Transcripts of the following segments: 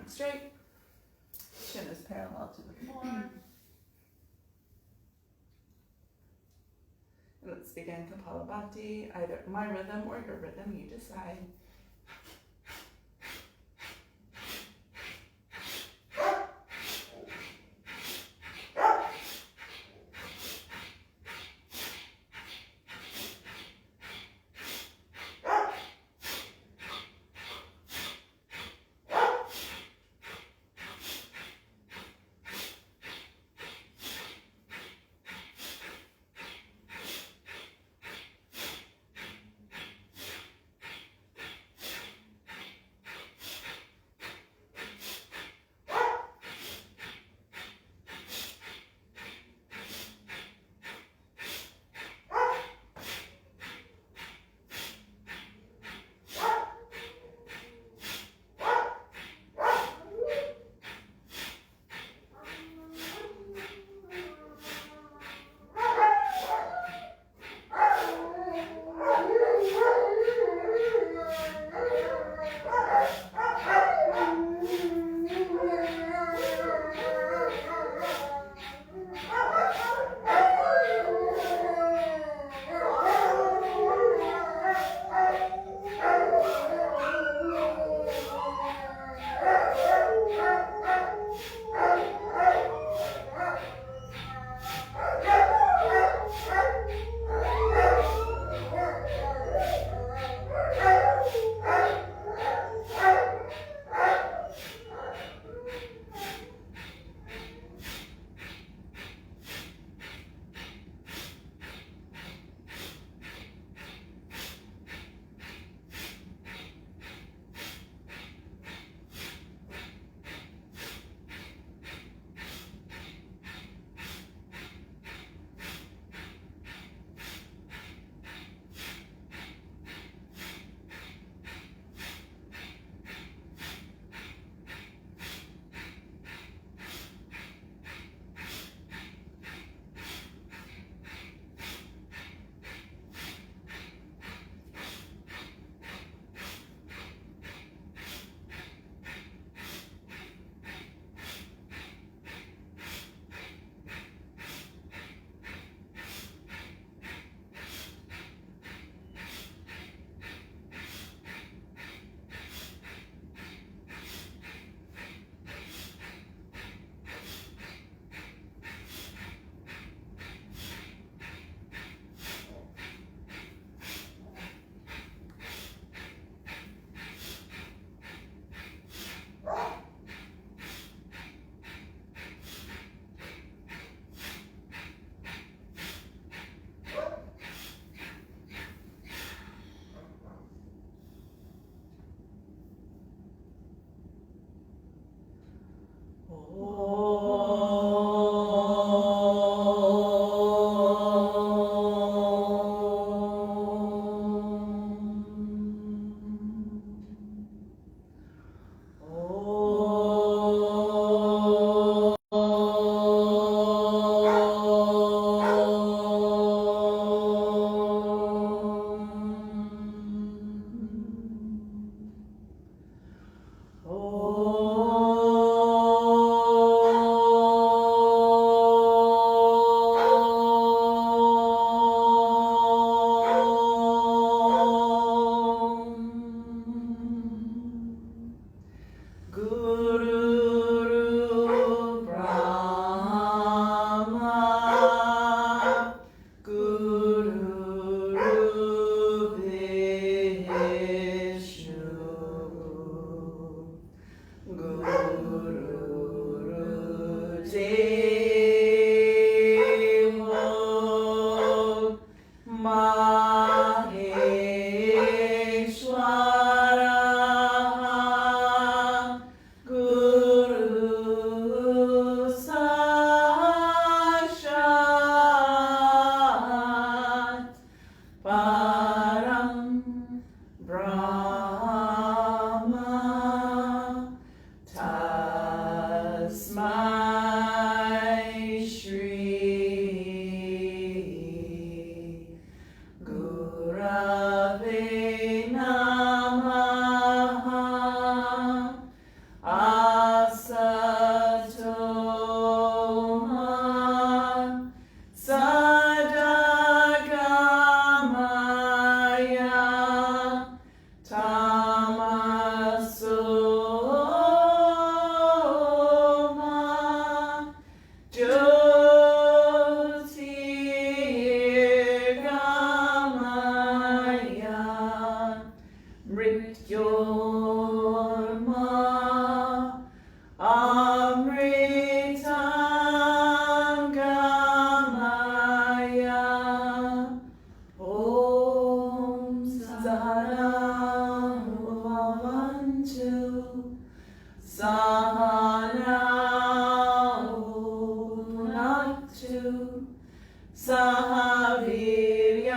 and straight. Chin is parallel to the floor. And let's begin Kapalabhati, either my rhythm or your rhythm, you decide.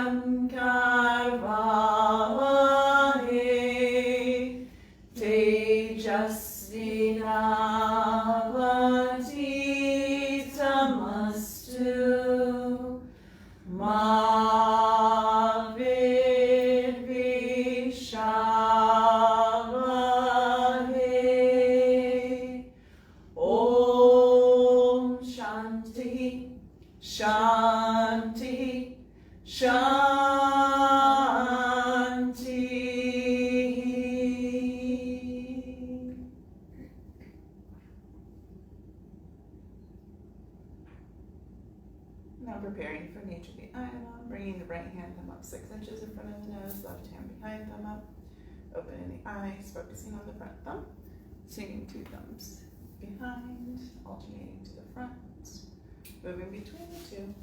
Satyam Karvavahe Tejasvinavati Tamastu Ma Vidvishavahe Om Shanti Shanti Shanti. Now preparing for nature the Ayana, bringing the right hand thumb up 6 inches in front of the nose, left hand behind thumb up, opening the eyes, focusing on the front thumb, singing 2 thumbs behind, alternating to the front, moving between the 2.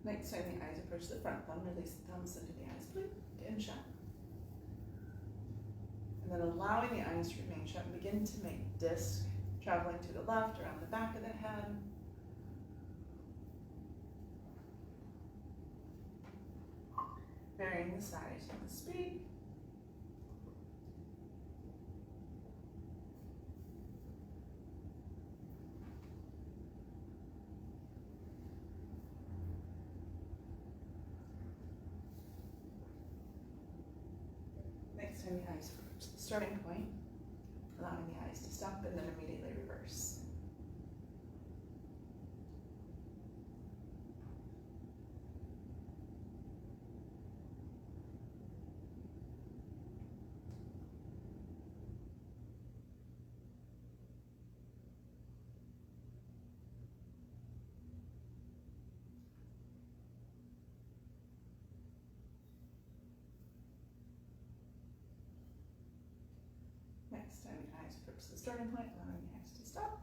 Next time the eyes approach the front thumb, release the thumbs into the eyes, blink and shut. And then allowing the eyes to remain shut, begin to make disc traveling to the left, around the back of the head. Varying the size and the speed. Next time the eyes approach the starting point, allowing the eyes to stop and then immediately reverse. Next time the eyes approach the starting point, allowing the eyes to stop.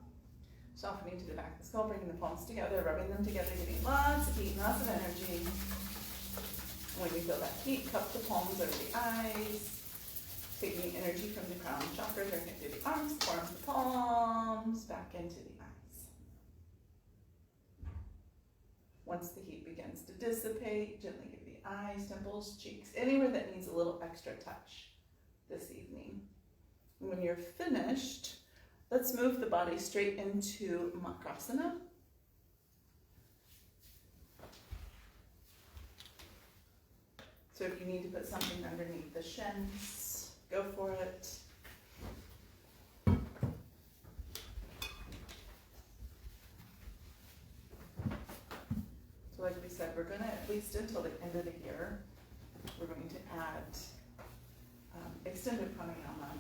Softening to the back of the skull, bringing the palms together, rubbing them together, getting lots of heat, lots of energy. When you feel that heat, cup the palms over the eyes, taking the energy from the crown chakra, bringing it through the arms, the forearms, the palms, back into the eyes. Once the heat begins to dissipate, gently give the eyes, temples, cheeks, anywhere that needs a little extra touch this evening. When you're finished, let's move the body straight into Makrasana. So if you need to put something underneath the shins, go for it. So like we said, we're going to, at least until the end of the year, we're going to add extended pranayama.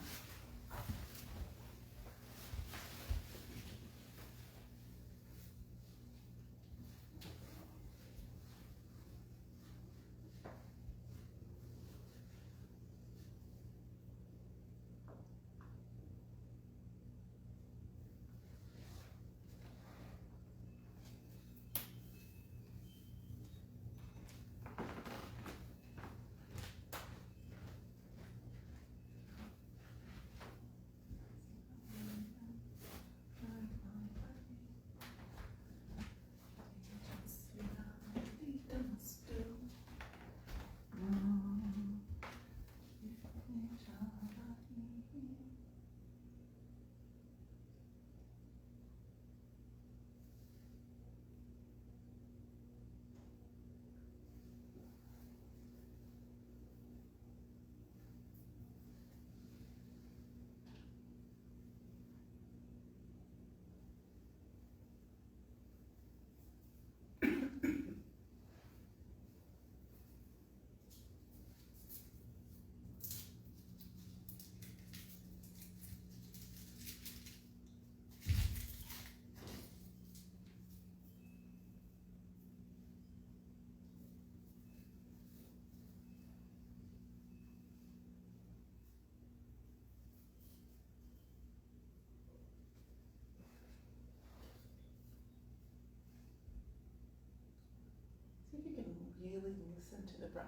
to the breath,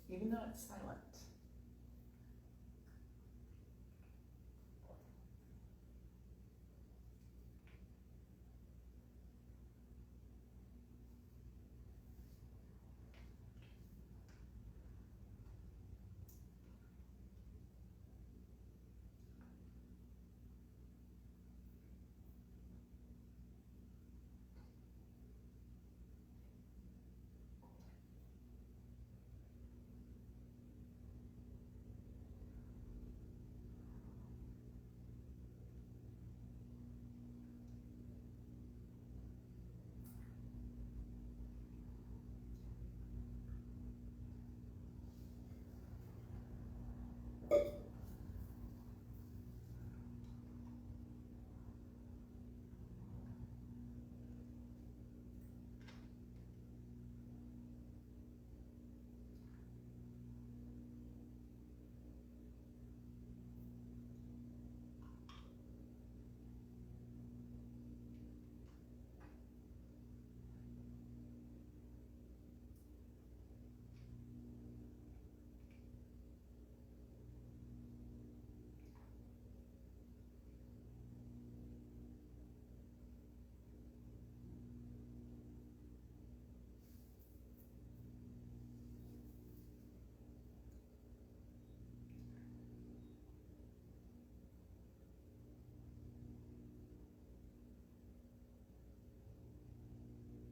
even though it's silent.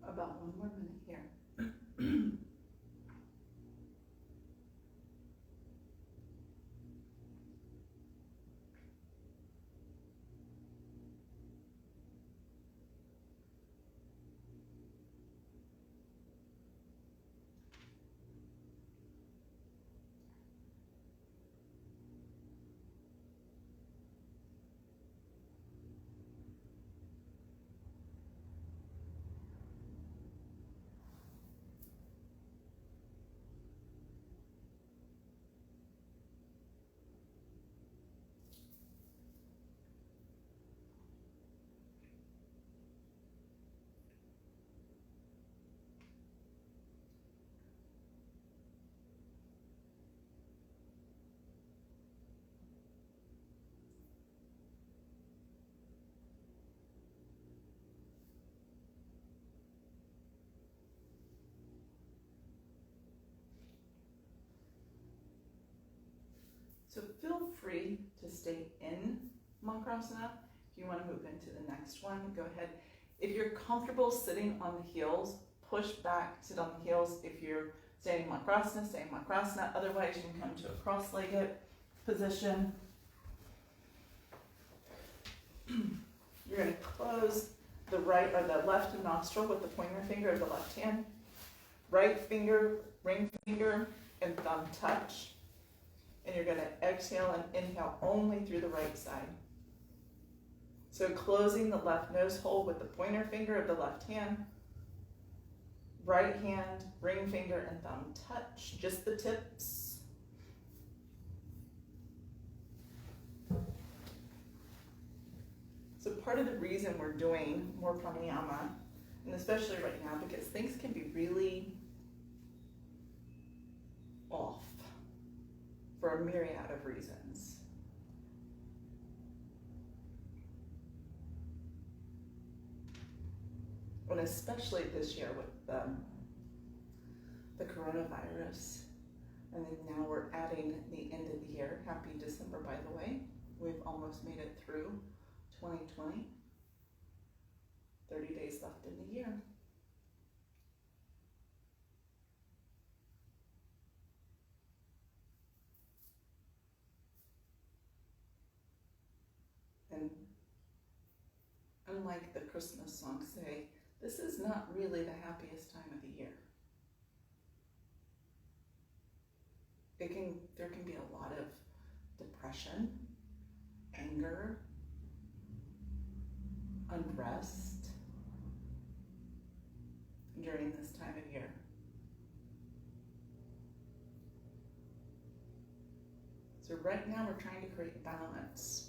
About 1 more minute here. So feel free to stay in Makrasana. If you want to move into the next one, go ahead. If you're comfortable sitting on the heels, push back, sit on the heels. If you're staying Makrasana, stay in Makrasana. Otherwise, you can come to a cross-legged position. You're going to close the right or the left nostril with the pointer finger of the left hand. Right finger, ring finger, and thumb touch. And you're going to exhale and inhale only through the right side. So closing the left nose hole with the pointer finger of the left hand. Right hand, ring finger, and thumb touch. Just the tips. So part of the reason we're doing more pranayama, and especially right now, because things can be really off for a myriad of reasons. And especially this year with the coronavirus. And then now we're adding the end of the year. Happy December, by the way. We've almost made it through 2020. 30 days left in the year. And unlike the Christmas songs say, this is not really the happiest time of the year. There can be a lot of depression, anger, unrest during this time of year. So right now we're trying to create balance.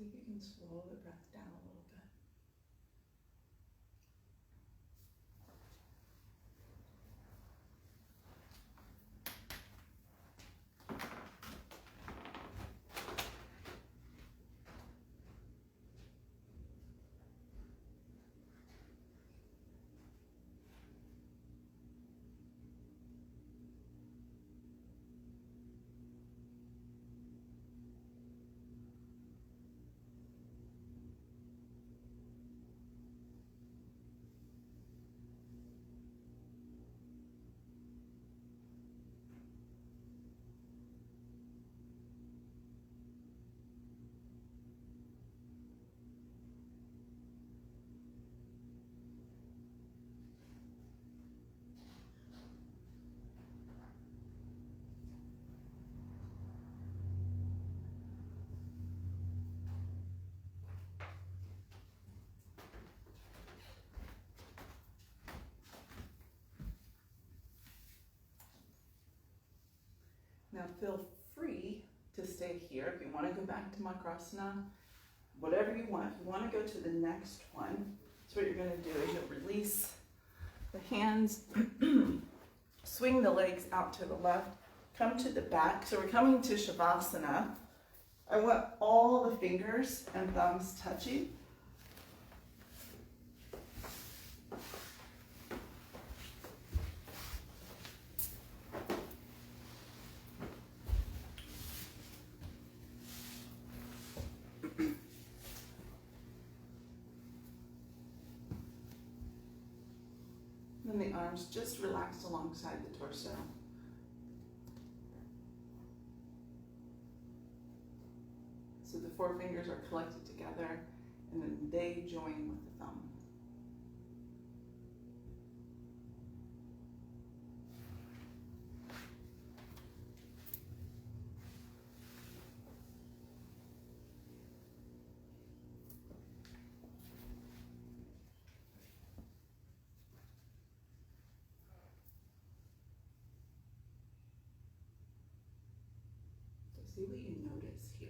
See if you can slow the breath down a little bit. Now feel free to stay here. If you want to go back to Makrasana, whatever you want. If you want to go to the next one, so what you're going to do is you'll release the hands, swing the legs out to the left, come to the back. So we're coming to Shavasana. I want all the fingers and thumbs touching. And the arms just relaxed alongside the torso. So the forefingers are collected together and then they join with the thumb. See what you notice here.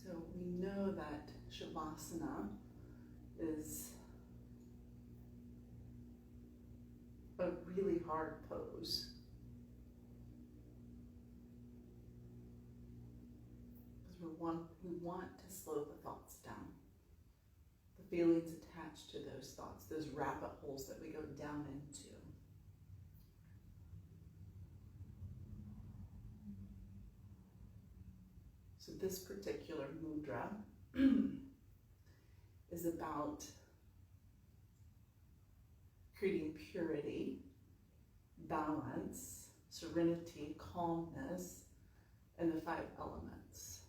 So we know that Shavasana is a really hard pose. Because we want to slow the thoughts down. the feelings attached to those thoughts, those rabbit holes that we go down into. So this particular mudra is about creating purity, balance, serenity, calmness, and the 5 elements.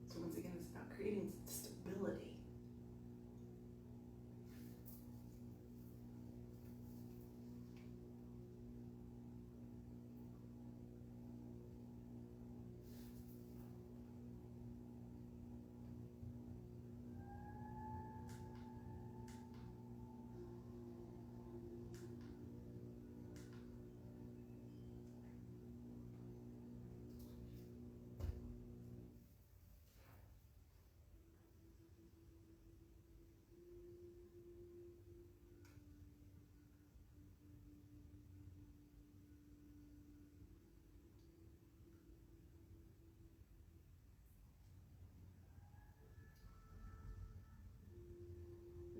So once again, it's about creating stability.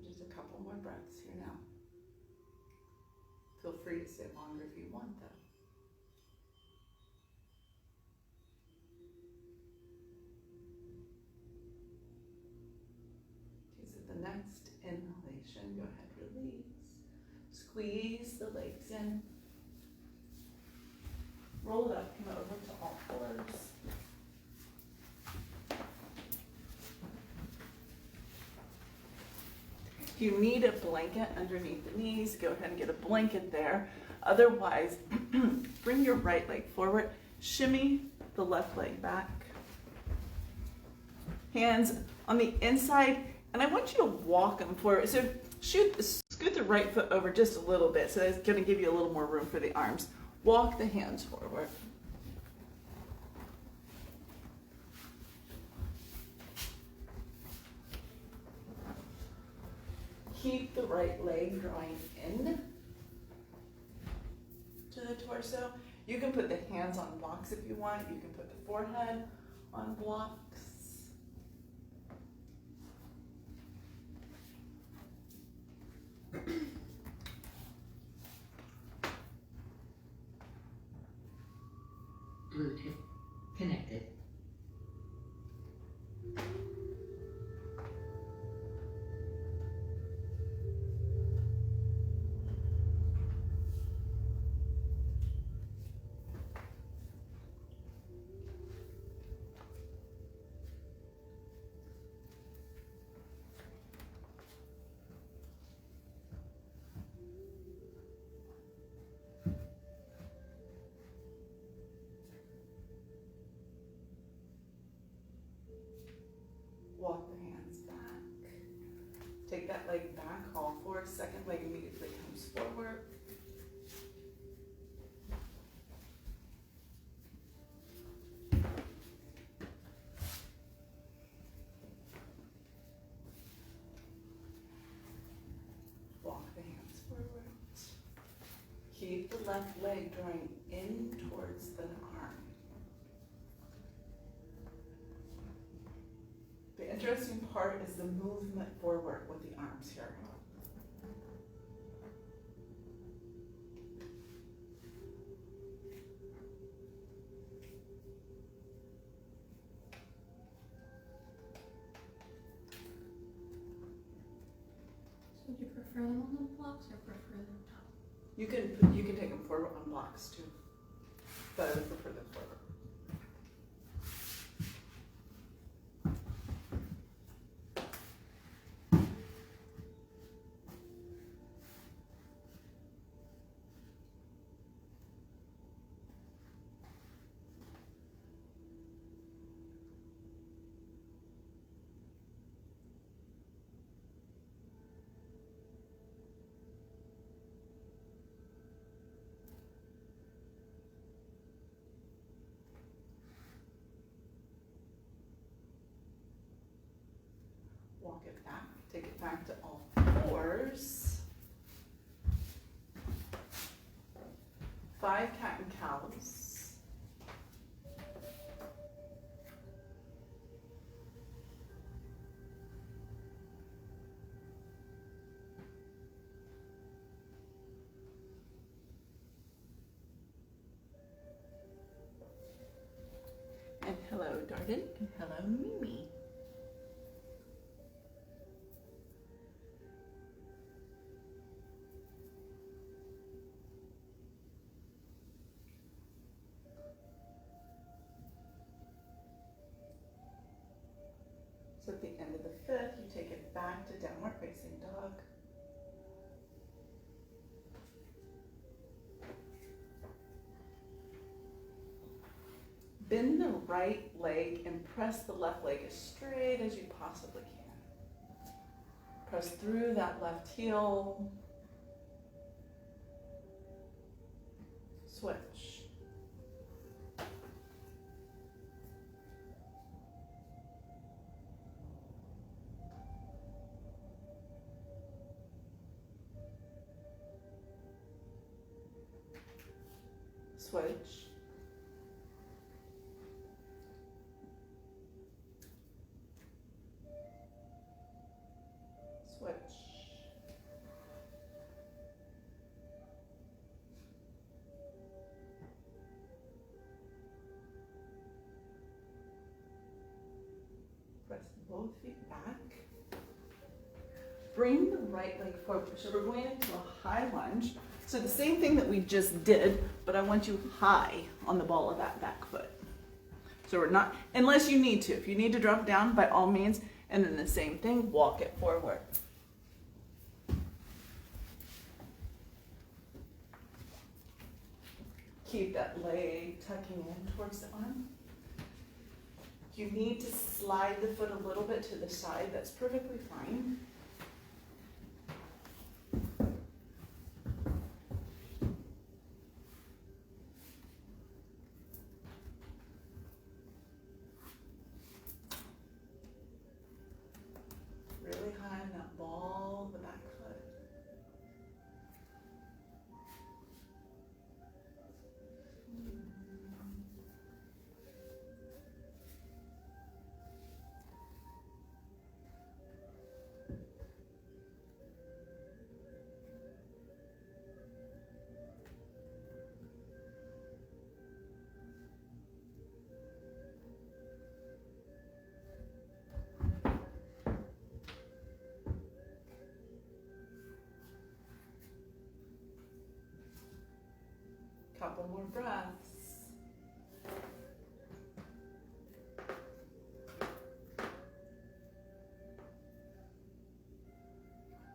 Just a couple more breaths here now. Feel free to stay longer if you want, though. Okay, so the next inhalation, go ahead, release. Squeeze the legs in. Roll it up, come over to all fours. If you need a blanket underneath the knees, go ahead and get a blanket there. Otherwise, bring your right leg forward, shimmy the left leg back. Hands on the inside, and I want you to walk them forward. So scoot the right foot over just a little bit, so that's going to give you a little more room for the arms. Walk the hands forward. Keep the right leg drawing in to the torso. You can put the hands on blocks if you want. You can put the forehead on blocks. Bluetooth connected. Walk the hands back. Take that leg back, all fours. Second leg immediately comes forward. Walk the hands forward. Keep the left leg drawing in towards the arm. The interesting part is the movement forward with the arms here. So do you prefer them on the blocks or prefer them top? You can take them forward on blocks too, but I would prefer them forward. back to all fours. 5 cat and cows. And hello, Darden, and hello, Mimi. So at the end of the 5th, you take it back to downward facing dog. Bend the right leg and press the left leg as straight as you possibly can. Press through that left heel. Switch. Switch. Switch. Press both feet back. Bring the right leg forward. So we're going into a high lunge. So the same thing that we just did, but I want you high on the ball of that back foot. So we're not, unless you need to. If you need to drop down, by all means. And then the same thing, walk it forward. Keep that leg tucking in towards the arm. You need to slide the foot a little bit to the side. That's perfectly fine. Really high on that ball, the back foot. Couple more breaths.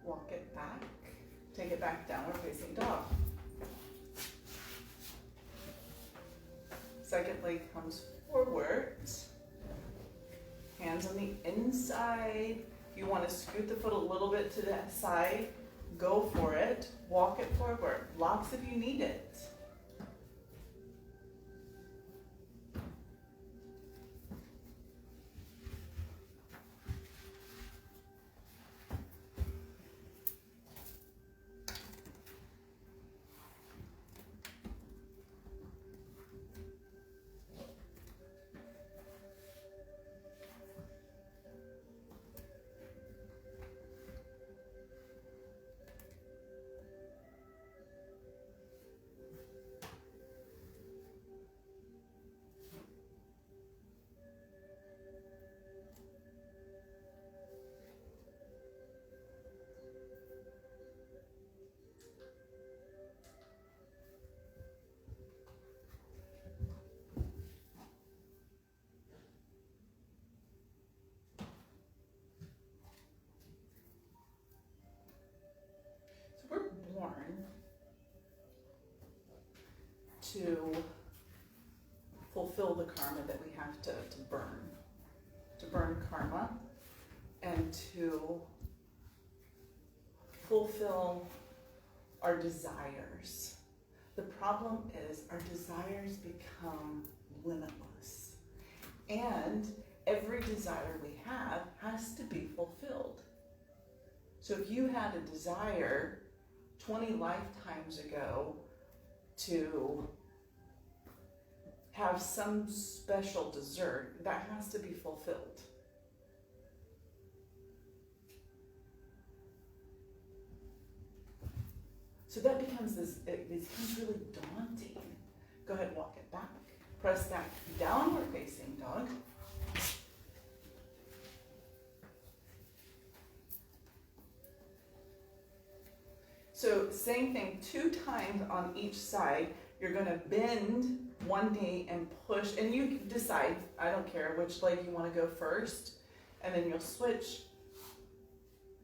Walk it back. Take it back, downward facing dog. Second leg comes forward. Hands on the inside. If you want to scoot the foot a little bit to that side, go for it. Walk it forward. Blocks if you need it. To fulfill the karma that we have to burn karma, and to fulfill our desires. The problem is our desires become limitless, and every desire we have has to be fulfilled. So if you had a desire 20 lifetimes ago to have some special dessert, that has to be fulfilled. So that becomes it becomes really daunting. Go ahead, walk it back. Press back, downward facing dog. So same thing, 2 times on each side. You're gonna bend one knee and push, and you can decide, I don't care which leg you wanna go first, and then you'll switch.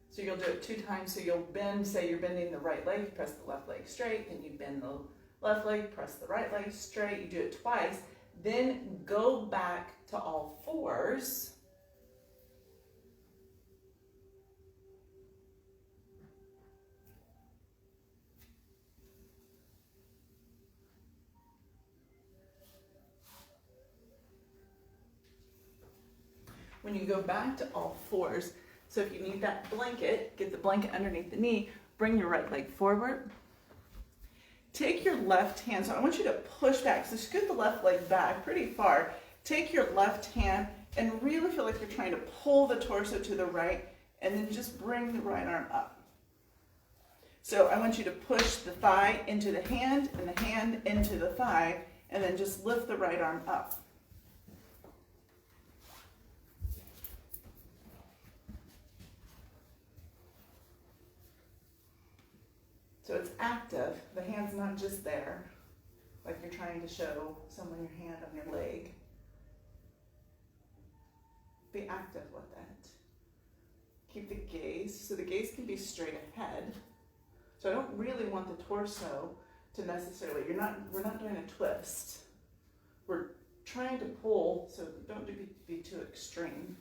So you'll do it 2 times, so you'll bend, say you're bending the right leg, press the left leg straight, then you bend the left leg, press the right leg straight, you do it twice, then go back to all fours. When you go back to all fours, so if you need that blanket, get the blanket underneath the knee, bring your right leg forward. Take your left hand, so I want you to push back, so scoot the left leg back pretty far. Take your left hand and really feel like you're trying to pull the torso to the right, and then just bring the right arm up. So I want you to push the thigh into the hand and the hand into the thigh, and then just lift the right arm up. So it's active. The hand's not just there, like you're trying to show someone your hand on your leg. Be active with it. Keep the gaze, so the gaze can be straight ahead. So I don't really want the torso to necessarily, we're not doing a twist. We're trying to pull, so don't be too extreme.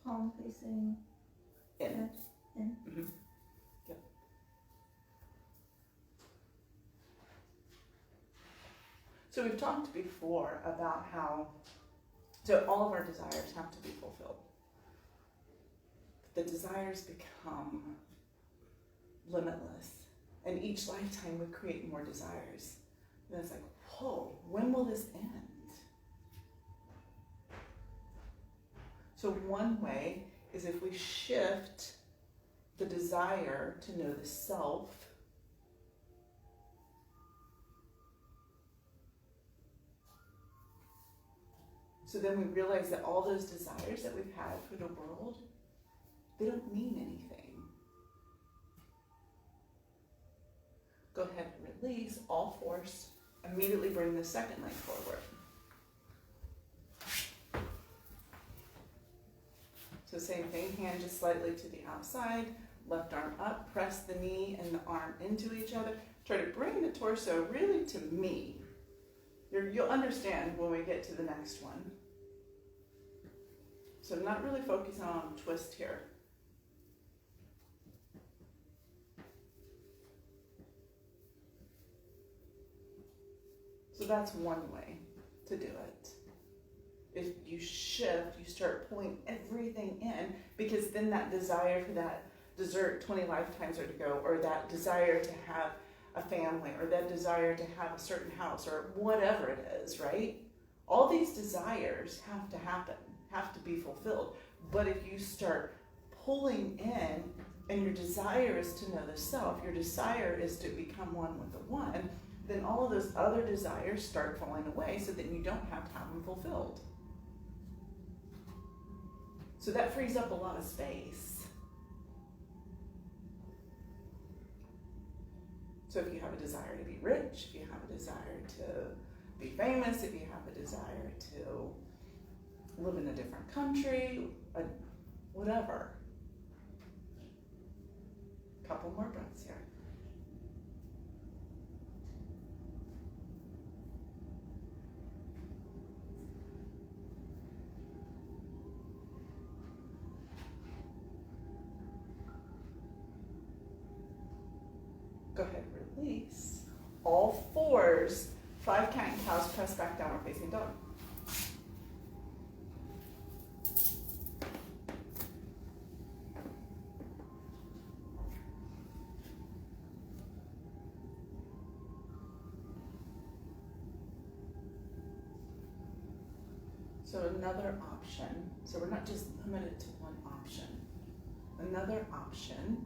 Palm facing In. head in. Mm-hmm. Yep. So we've talked before about how, so all of our desires have to be fulfilled. The desires become limitless. And each lifetime we create more desires. And it's like, whoa, when will this end? So one way is if we shift the desire to know the self, so then we realize that all those desires that we've had for the world, they don't mean anything. Go ahead and release all force. Immediately bring the second leg forward. So same thing, hand just slightly to the outside, left arm up, press the knee and the arm into each other. Try to bring the torso really to me. You'll understand when we get to the next one. So I'm not really focusing on twist here. So that's one way to do it. If you shift, you start pulling everything in, because then that desire for that dessert 20 lifetimes ago, or that desire to have a family, or that desire to have a certain house, or whatever it is, right? All these desires have to happen, have to be fulfilled. But if you start pulling in, and your desire is to know the self, your desire is to become one with the one, then all of those other desires start falling away, so that you don't have to have them fulfilled. So that frees up a lot of space. So if you have a desire to be rich, if you have a desire to be famous, if you have a desire to live in a different country, whatever. Couple more breaths here. Go ahead, release. All fours, 5 cat and cows, press back, downward facing dog. So another option, so we're not just limited to one option. Another option.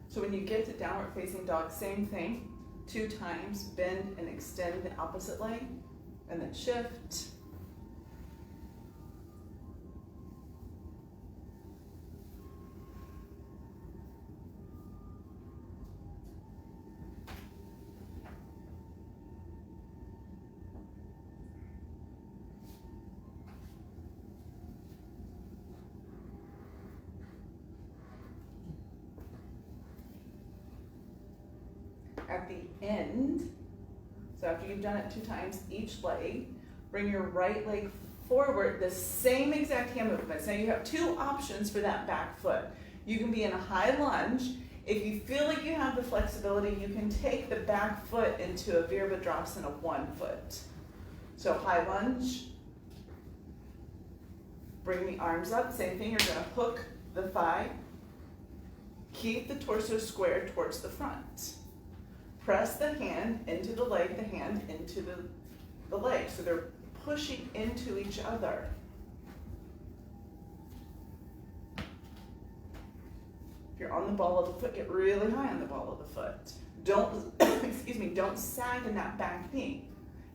So when you get to downward facing dog, same thing. 2 times, bend and extend the opposite leg, and then shift. At the end, so after you've done it 2 times each leg, bring your right leg forward, the same exact hand movements. Now you have 2 options for that back foot. You can be in a high lunge. If you feel like you have the flexibility, you can take the back foot into a Virabhadrasana 1 foot. So high lunge, bring the arms up, same thing, you're gonna hook the thigh, keep the torso squared towards the front. Press the hand into the leg, the hand into the leg. So they're pushing into each other. If you're on the ball of the foot, get really high on the ball of the foot. Don't, excuse me, don't sag in that back knee.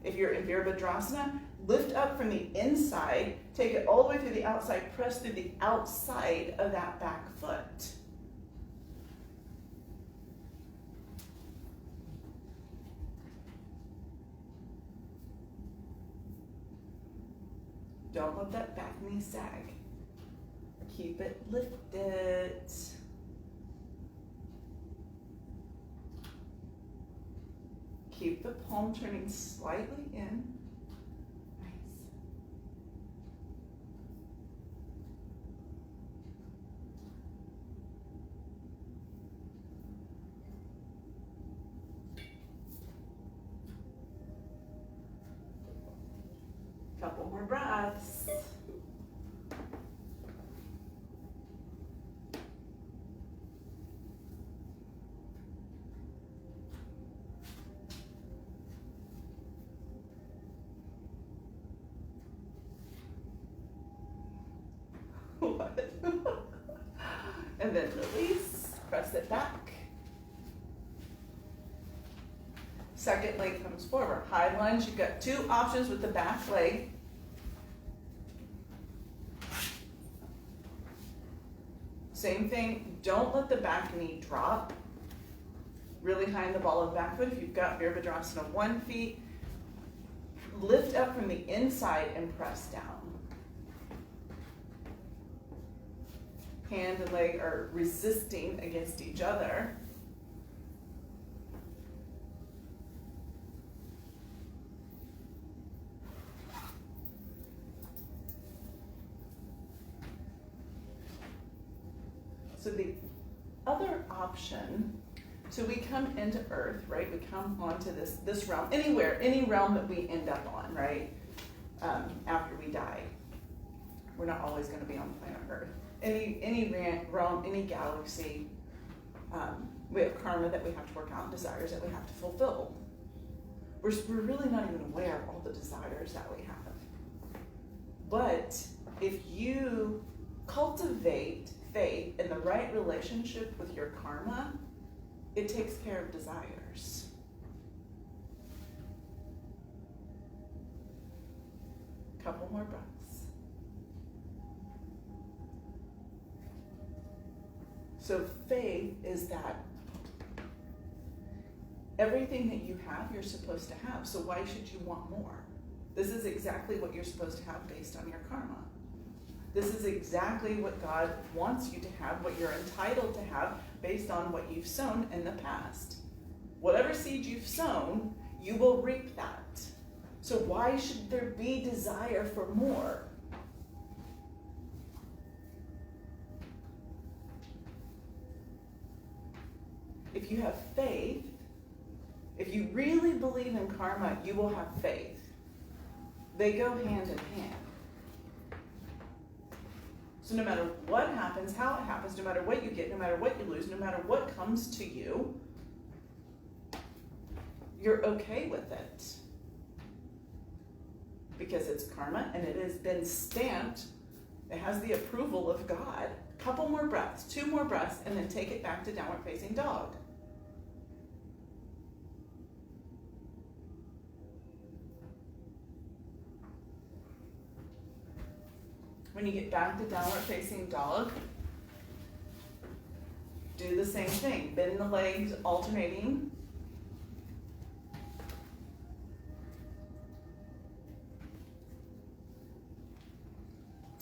If you're in Virabhadrasana, lift up from the inside, take it all the way through the outside, press through the outside of that back foot. Don't let that back knee sag. Keep it lifted. Keep the palm turning slightly in. Nice. Couple more breaths. What? And then release, press it back. Second leg comes forward. High lunge, you've got 2 options with the back leg. Same thing, don't let the back knee drop. Really high in the ball of the back foot. If you've got Virabhadrasana 1 feet, lift up from the inside and press down. Hand and leg are resisting against each other. So the other option, so we come into earth, right? We come onto this realm, anywhere, any realm that we end up on, right? After we die. We're not always going to be on planet Earth. Any realm, any galaxy, we have karma that we have to work out, desires that we have to fulfill. We're really not even aware of all the desires that we have. But if you cultivate faith and the right relationship with your karma, it takes care of desires. Couple more breaths. So faith is that everything that you have, you're supposed to have. So why should you want more? This is exactly what you're supposed to have based on your karma. This is exactly what God wants you to have, what you're entitled to have based on what you've sown in the past. Whatever seed you've sown, you will reap that. So why should there be desire for more? If you have faith, if you really believe in karma, you will have faith. They go hand in hand. So no matter what happens, how it happens, no matter what you get, no matter what you lose, no matter what comes to you, you're okay with it. because it's karma and it has been stamped. It has the approval of God. Couple more breaths, 2 more breaths, and then take it back to downward facing dog. When you get back to downward facing dog, do the same thing. Bend the legs, alternating.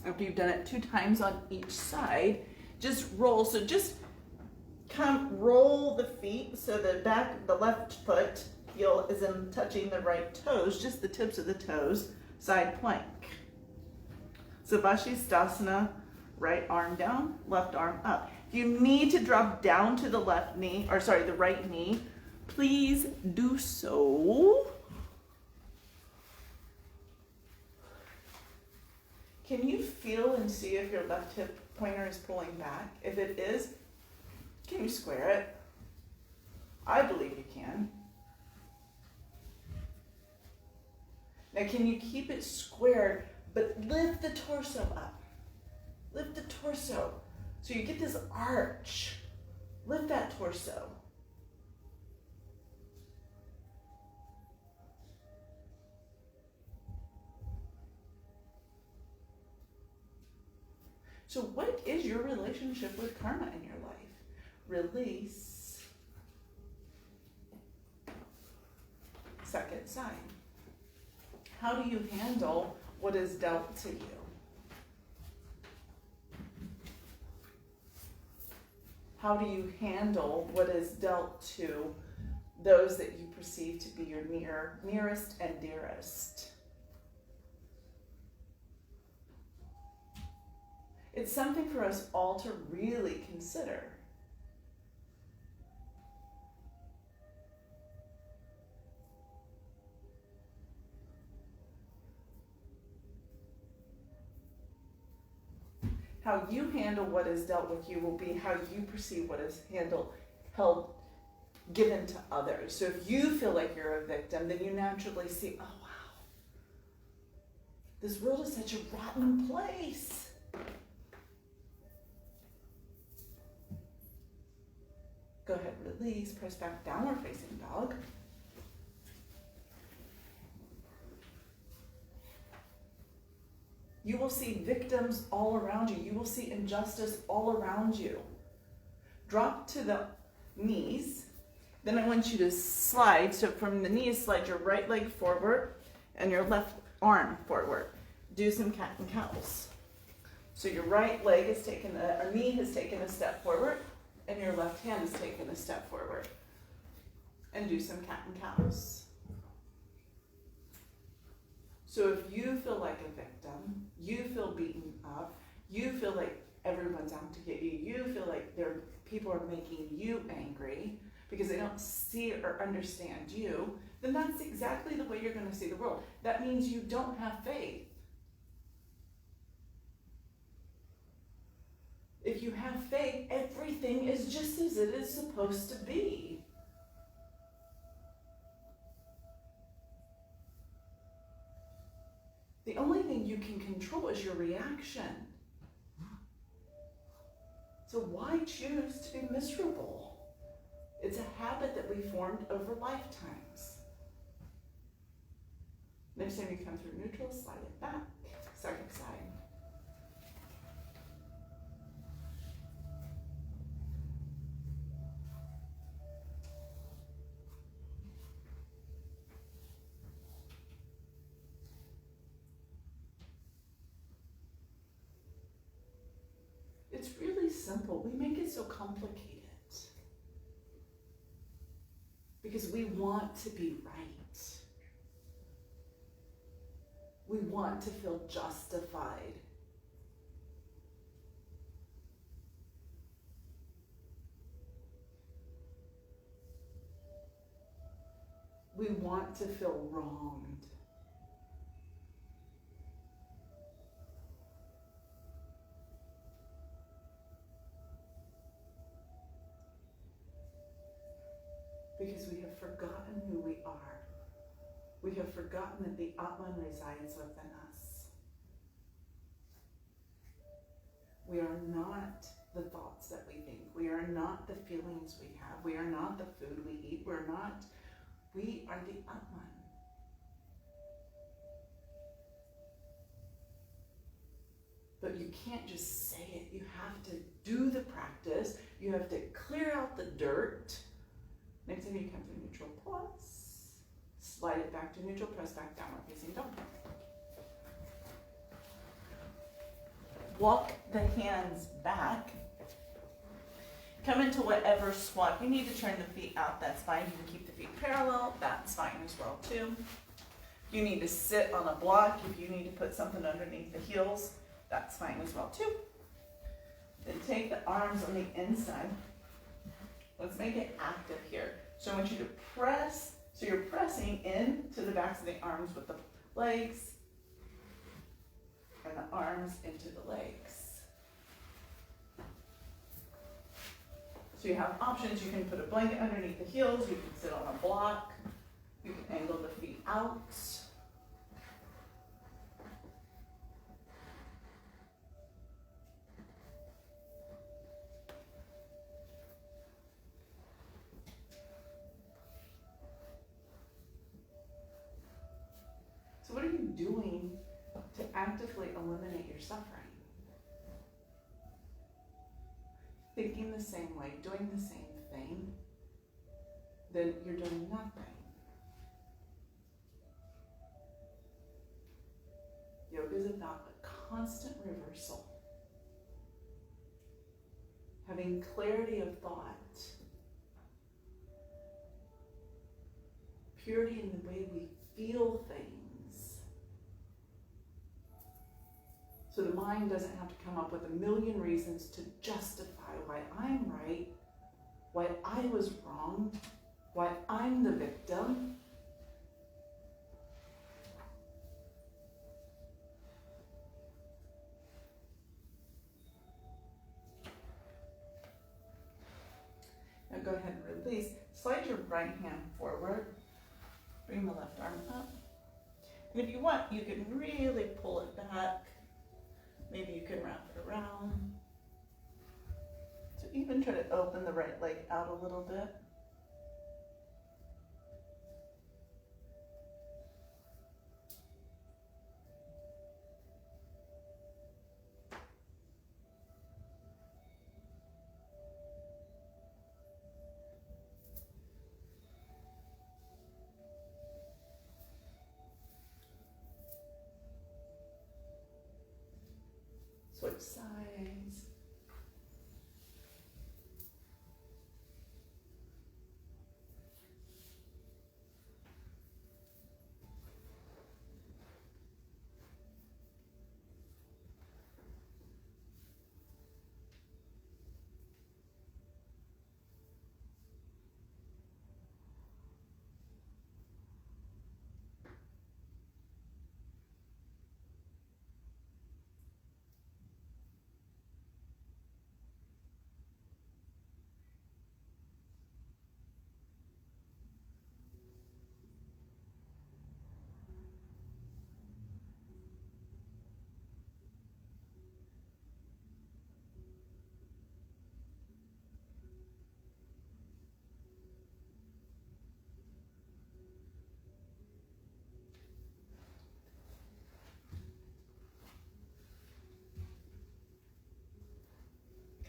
After you've done it 2 times on each side, just roll. So just roll the feet so the left foot heel isn't touching the right toes, just the tips of the toes, side plank. Savashisthasana, right arm down, left arm up. If you need to drop down to the the right knee, please do so. Can you feel and see if your left hip pointer is pulling back? If it is, can you square it? I believe you can. Now can you keep it squared, but lift the torso up? Lift the torso. So you get this arch. Lift that torso. So what is your relationship with karma in your life? Release. Second side. How do you handle what is dealt to you? How do you handle what is dealt to those that you perceive to be your nearest and dearest? It's something for us all to really consider. How you handle what is dealt with you will be how you perceive what is given to others. So if you feel like you're a victim, then you naturally see, oh wow, this world is such a rotten place. Go ahead, release, press back, downward facing dog. You will see victims all around you. You will see injustice all around you. Drop to the knees. Then I want you to slide. So from the knees, slide your right leg forward and your left arm forward. Do some cat and cows. So your right leg has taken or knee has taken a step forward, and your left hand has taken a step forward. And do some cat and cows. So if you feel like a victim, you feel beaten up, you feel like everyone's out to get you, you feel like people are making you angry because they don't see or understand you, then that's exactly the way you're going to see the world. That means you don't have faith. If you have faith, everything is just as it is supposed to be. The only thing you can control is your reaction. So why choose to be miserable? It's a habit that we formed over lifetimes. Next time you come through neutral, slide it back. Second side. It's really simple. We make it so complicated because we want to be right. We want to feel justified. We want to feel wronged. Because we have forgotten who we are. we have forgotten that the Atman resides within us. We are not the thoughts that we think. We are not the feelings we have. We are not the food we eat. We are the Atman. But you can't just say it. You have to do the practice. You have to clear out the dirt. Next time you come to neutral plus, slide it back to neutral, press back downward facing dog. Walk the hands back. Come into whatever squat. You need to turn the feet out, that's fine. You can keep the feet parallel, that's fine as well too. You need to sit on a block. If you need to put something underneath the heels, that's fine as well too. Then take the arms on the inside. Let's make it active here. So I want you to press, so you're pressing into the backs of the arms with the legs, and the arms into the legs. So you have options. You can put a blanket underneath the heels, you can sit on a block, you can angle the feet out. So what are you doing to actively eliminate your suffering? Thinking the same way, doing the same thing, then you're doing nothing. Yoga is about a constant reversal. Having clarity of thought, purity in the way we feel things. So the mind doesn't have to come up with a million reasons to justify why I'm right, why I was wrong, why I'm the victim. Now go ahead and release. Slide your right hand forward. Bring the left arm up. And if you want, you can really pull it back. Maybe you can wrap it around. So even try to open the right leg out a little bit. Switch sides.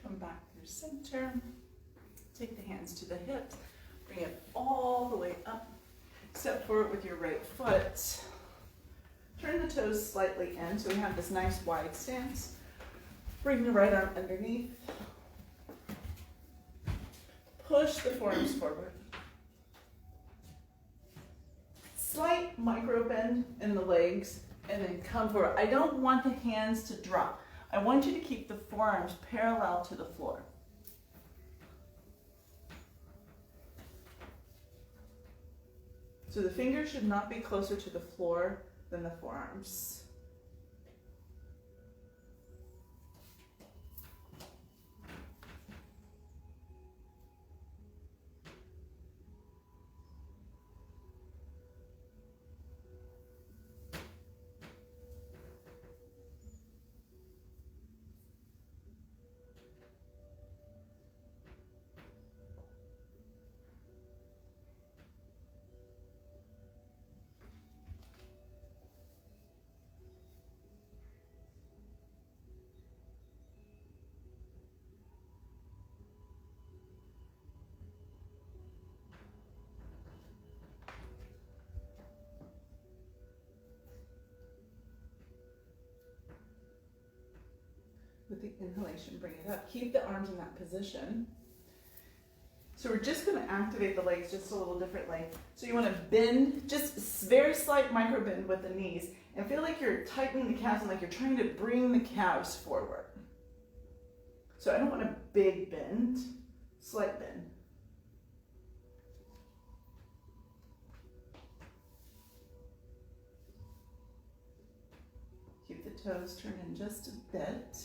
Come back through center. Take the hands to the hips. Bring it all the way up. Step forward with your right foot. Turn the toes slightly in so we have this nice wide stance. Bring the right arm underneath. Push the forearms forward. Slight micro bend in the legs and then come forward. I don't want the hands to drop. I want you to keep the forearms parallel to the floor. So the fingers should not be closer to the floor than the forearms. With the inhalation, bring it up. Keep the arms in that position. So we're just going to activate the legs just a little differently. So you want to bend, just very slight micro bend with the knees, and feel like you're tightening the calves and like you're trying to bring the calves forward. So I don't want a big bend, slight bend. Keep the toes turned in just a bit.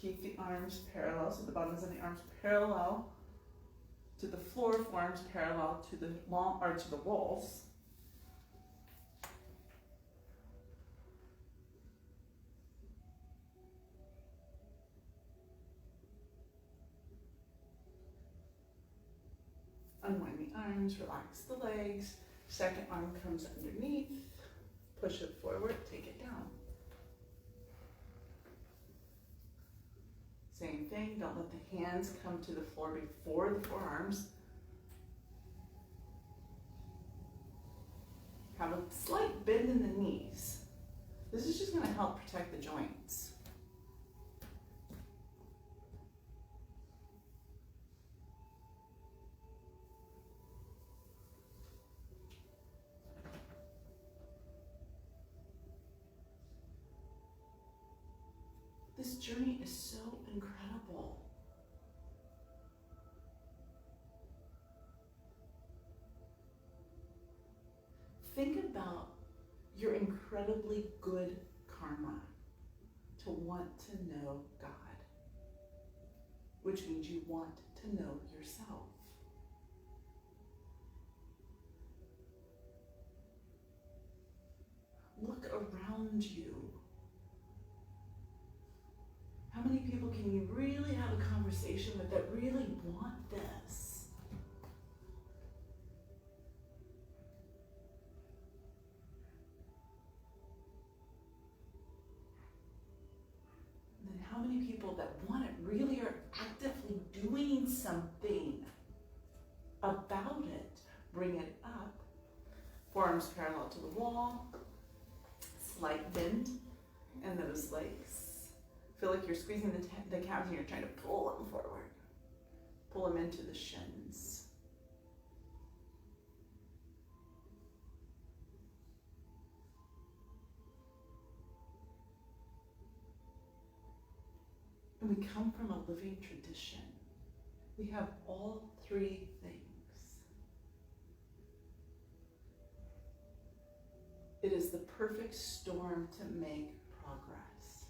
Keep the arms parallel, so the bottoms of the arms parallel to the floor, forearms parallel to the to the walls. Unwind the arms, relax the legs. Second arm comes underneath. Push it forward, take it down. Same thing, don't let the hands come to the floor before the forearms. Have a slight bend in the knees. This is just going to help protect the joints. This journey is so incredible. Think about your incredibly good karma to want to know God, which means you want to know yourself. Look around you. How many people can you really have a conversation with that really want this? And then how many people that want it really are actively doing something about it? Bring it up. Forearms parallel to the wall. Slight bend in those legs. Feel like you're squeezing the calves and you're trying to pull them forward. Pull them into the shins. And we come from a living tradition. We have all three things. It is the perfect storm to make progress.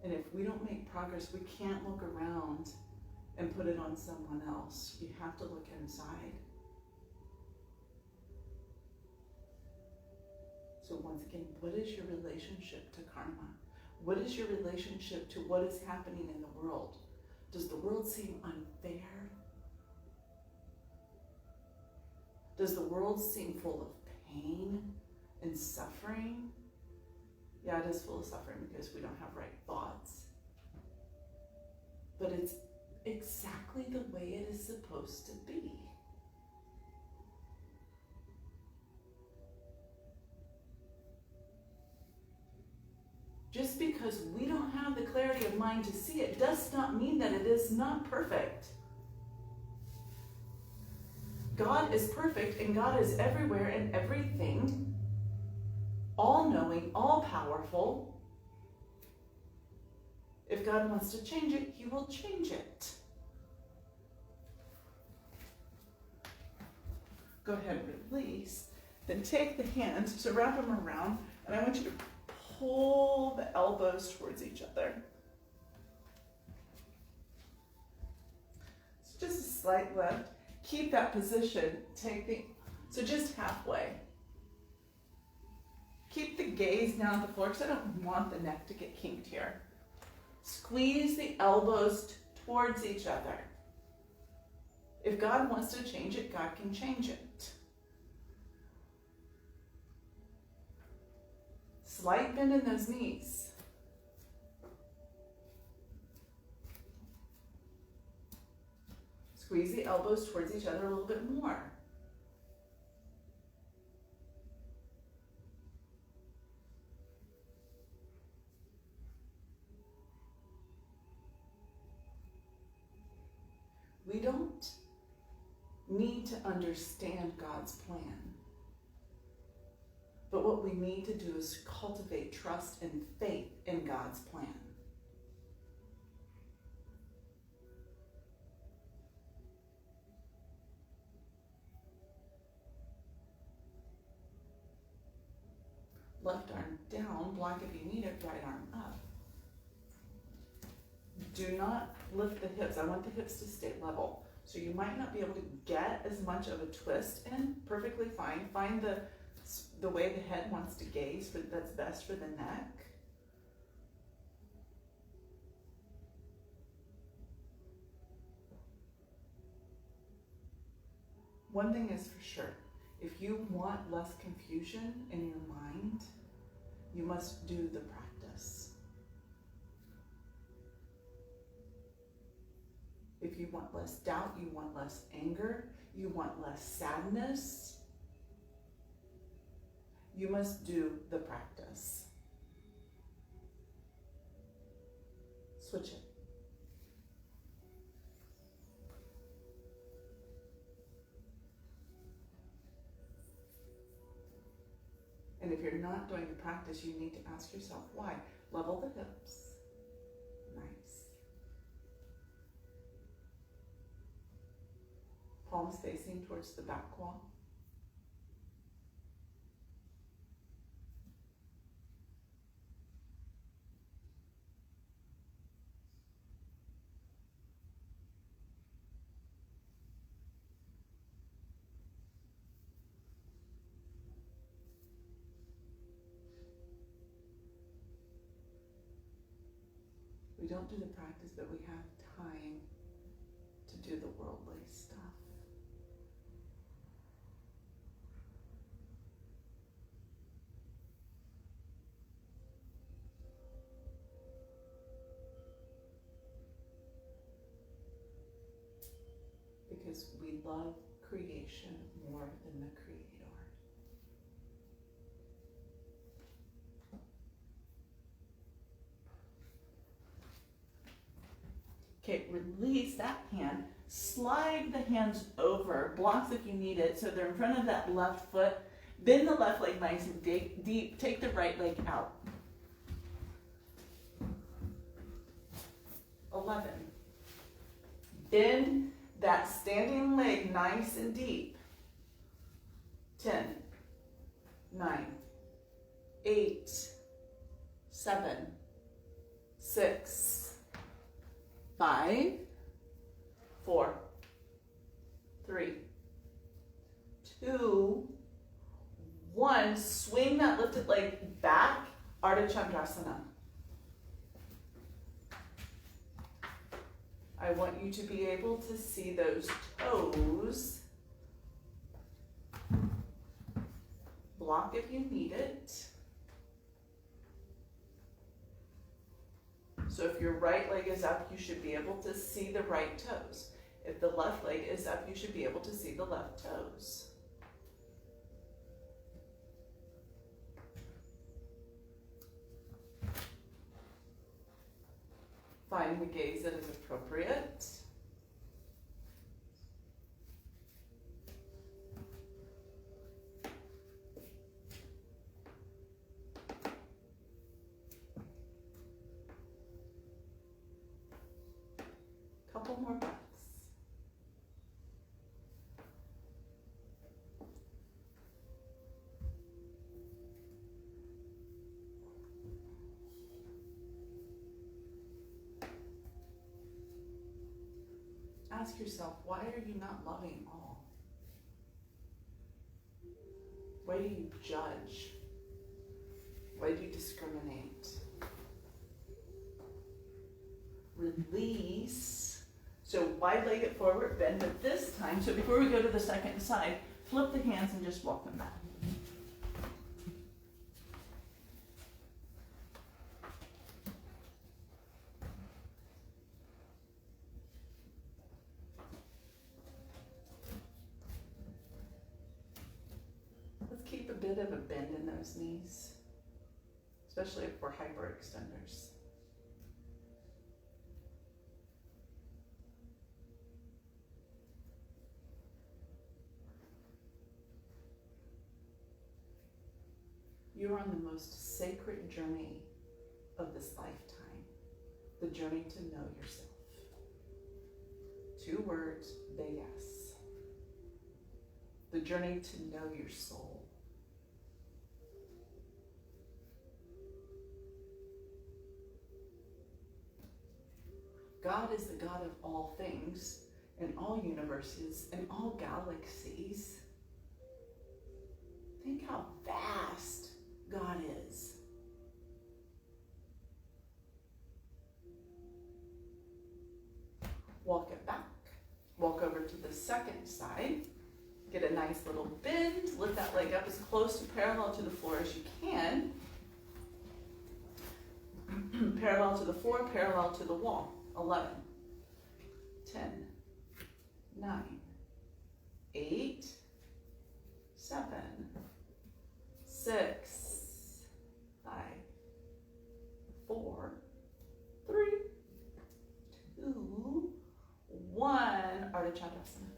And if we don't make progress, we can't look around and put it on someone else. You have to look inside. So once again, what is your relationship to karma? What is your relationship to what is happening in the world? Does the world seem unfair? Does the world seem full of pain and suffering? Yeah, it is full of suffering because we don't have right thoughts. But it's exactly the way it is supposed to be. Just because we don't have the clarity of mind to see it does not mean that it is not perfect. God is perfect and God is everywhere and everything, all-knowing, all-powerful. If God wants to change it, He will change it. Go ahead and release. Then take the hands, so wrap them around, and I want you to pull the elbows towards each other. So just a slight lift. Keep that position. So just halfway. Keep the gaze down at the floor because I don't want the neck to get kinked here. Squeeze the elbows towards each other. If God wants to change it, God can change it. Slight bend in those knees. Squeeze the elbows towards each other a little bit more. We don't need to understand God's plan. But what we need to do is cultivate trust and faith in God's plan. Left arm down, block if you need it, right arm up. Do not lift the hips. I want the hips to stay level. So you might not be able to get as much of a twist in, perfectly fine. Find the way the head wants to gaze, that's best for the neck. One thing is for sure, if you want less confusion in your mind, you must do the practice. If you want less doubt, you want less anger, you want less sadness, you must do the practice. Switch it. And if you're not doing the practice, you need to ask yourself why. Level the hips. Nice. Palms facing towards the back wall. We don't do the practice, but we have time to do the worldly stuff. Because we love creation more than the Creator. Okay, release that hand. Slide the hands over, blocks if you need it, so they're in front of that left foot. Bend the left leg nice and deep. Take the right leg out. 11. Bend that standing leg nice and deep. 10, 9, 8, 7, 6, 5, 4, 3, 2, 1. Swing that lifted leg back, Ardha Chandrasana. I want you to be able to see those toes. Block if you need it. So if your right leg is up, you should be able to see the right toes. If the left leg is up, you should be able to see the left toes. Find the gaze that is appropriate. Couple more breaths. Ask yourself, why are you not loving all? Why do you judge? Why do you discriminate? Release. So wide leg it forward, bend it this time. So before we go to the second side, flip the hands and just walk them back. bit of a bend in those knees, especially if we're hyperextenders. You are on the most sacred journey of this lifetime, the journey to know yourself. 2 words, big S. The journey to know your soul. God is the God of all things, in all universes, in all galaxies. Think how vast God is. Walk it back. Walk over to the second side. Get a nice little bend. Lift that leg up as close to parallel to the floor as you can. Parallel to the floor, parallel to the wall. 11, 10, 9, 8, 7, 6, 5, 4, 3, 2, 1. Ardha Chandrasana.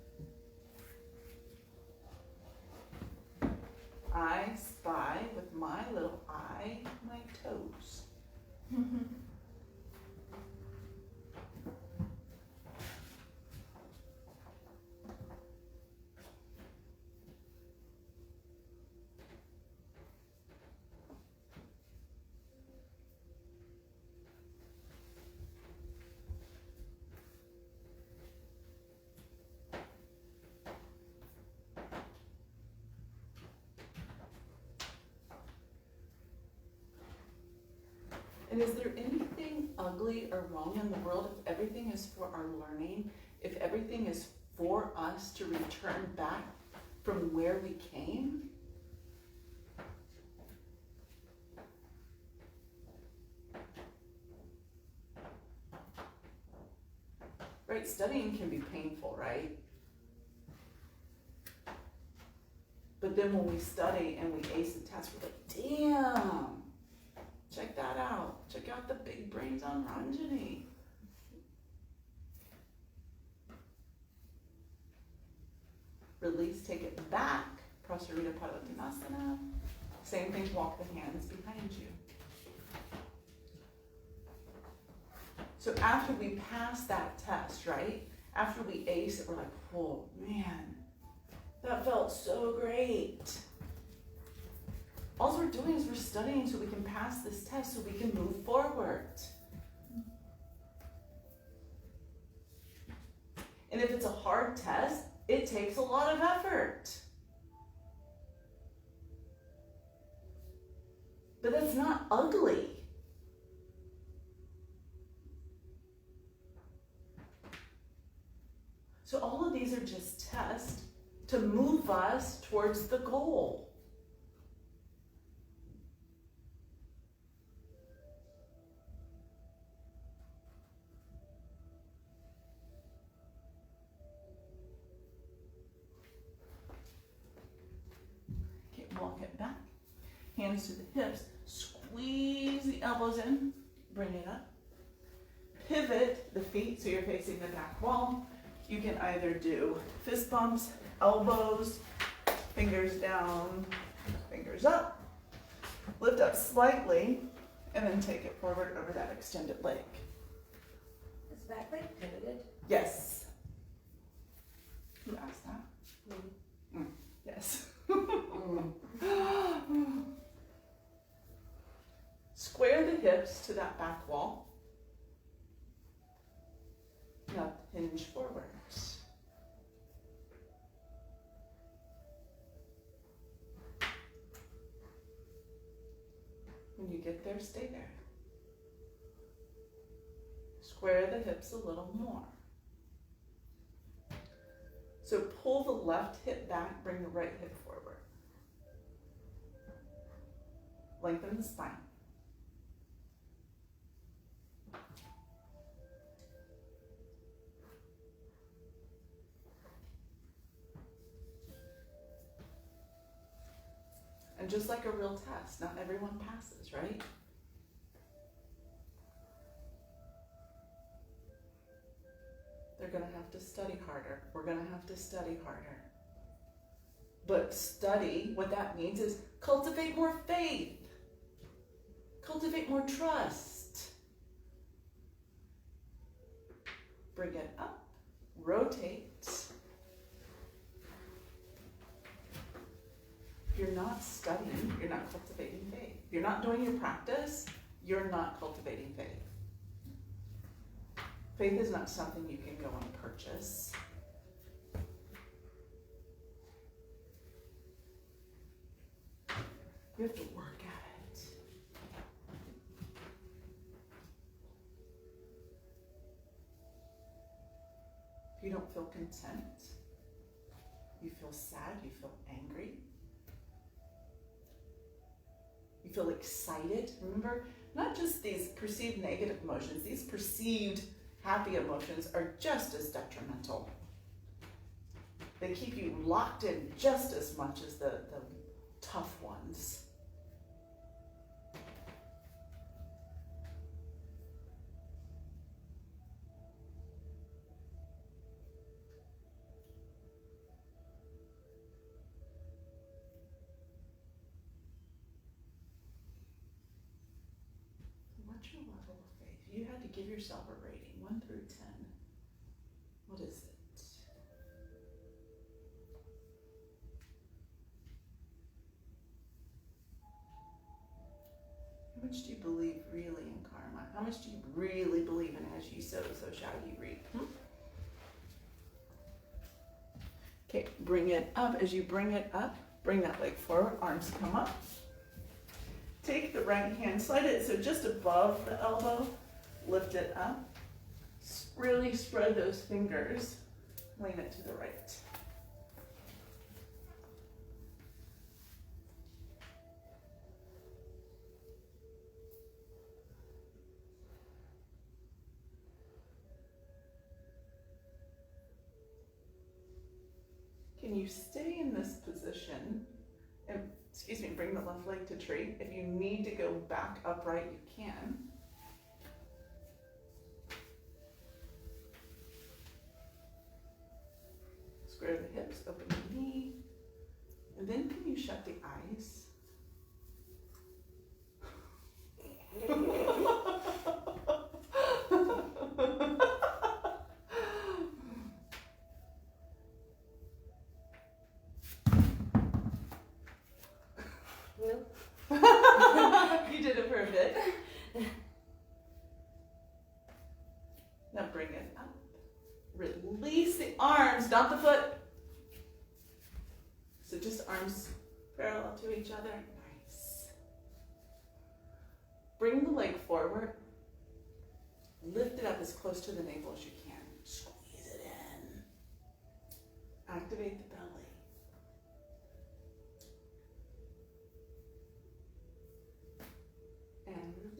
I spy with my little eye my toes. And is there anything ugly or wrong in the world if everything is for our learning, if everything is for us to return back from where we came? Right? Studying can be painful, right? But then when we study and we ace the test, we're like, damn! Check that out. Check out the big brains on Ranjani. Release, take it back. Prasarita Padottanasana. Same thing, walk the hands behind you. So after we pass that test, right? After we ace it, we're like, oh man, that felt so great. All we're doing is we're studying so we can pass this test so we can move forward. And if it's a hard test, it takes a lot of effort. But that's not ugly. So all of these are just tests to move us towards the goal. Walk it back, hands to the hips, squeeze the elbows in, bring it up. Pivot the feet so you're facing the back wall. You can either do fist bumps, elbows, fingers down, fingers up. Lift up slightly, and then take it forward over that extended leg. Is back leg pivoted? Yes. Who asked that? Me. Yes. Square the hips to that back wall. Now hinge forwards. When you get there, stay there. Square the hips a little more. So pull the left hip back, bring the right hip forward. Lengthen the spine. And just like a real test, not everyone passes, right? They're going to have to study harder. We're going to have to study harder. But study, what that means is cultivate more faith. Cultivate more trust. Bring it up. Rotate. If you're not studying, you're not cultivating faith. If you're not doing your practice, you're not cultivating faith. Faith is not something you can go and purchase. You have to work at it. If you don't feel content, you feel sad, you feel angry, you feel excited. Remember, not just these perceived negative emotions, these perceived happy emotions are just as detrimental. They keep you locked in just as much as the tough ones. What's your level of faith? If you had to give yourself a rating, 1 through 10, what is it? How much do you believe really in karma? How much do you really believe in as you sow, so shall you reap? Okay, bring it up. As you bring it up, bring that leg forward, arms come up. Take the right hand, slide it so just above the elbow, lift it up. Really spread those fingers, lean it to the right. Can you stay in this position? And, bring the left leg to tree. If you need to go back upright, you can. Square the hips, open the knee. And then can you shut the eyes? You did it for a bit. Now bring it up. Release the arms, not the foot. So just arms parallel to each other. Nice. Bring the leg forward. Lift it up as close to the navel as you can. Squeeze it in. Activate the belly. And release.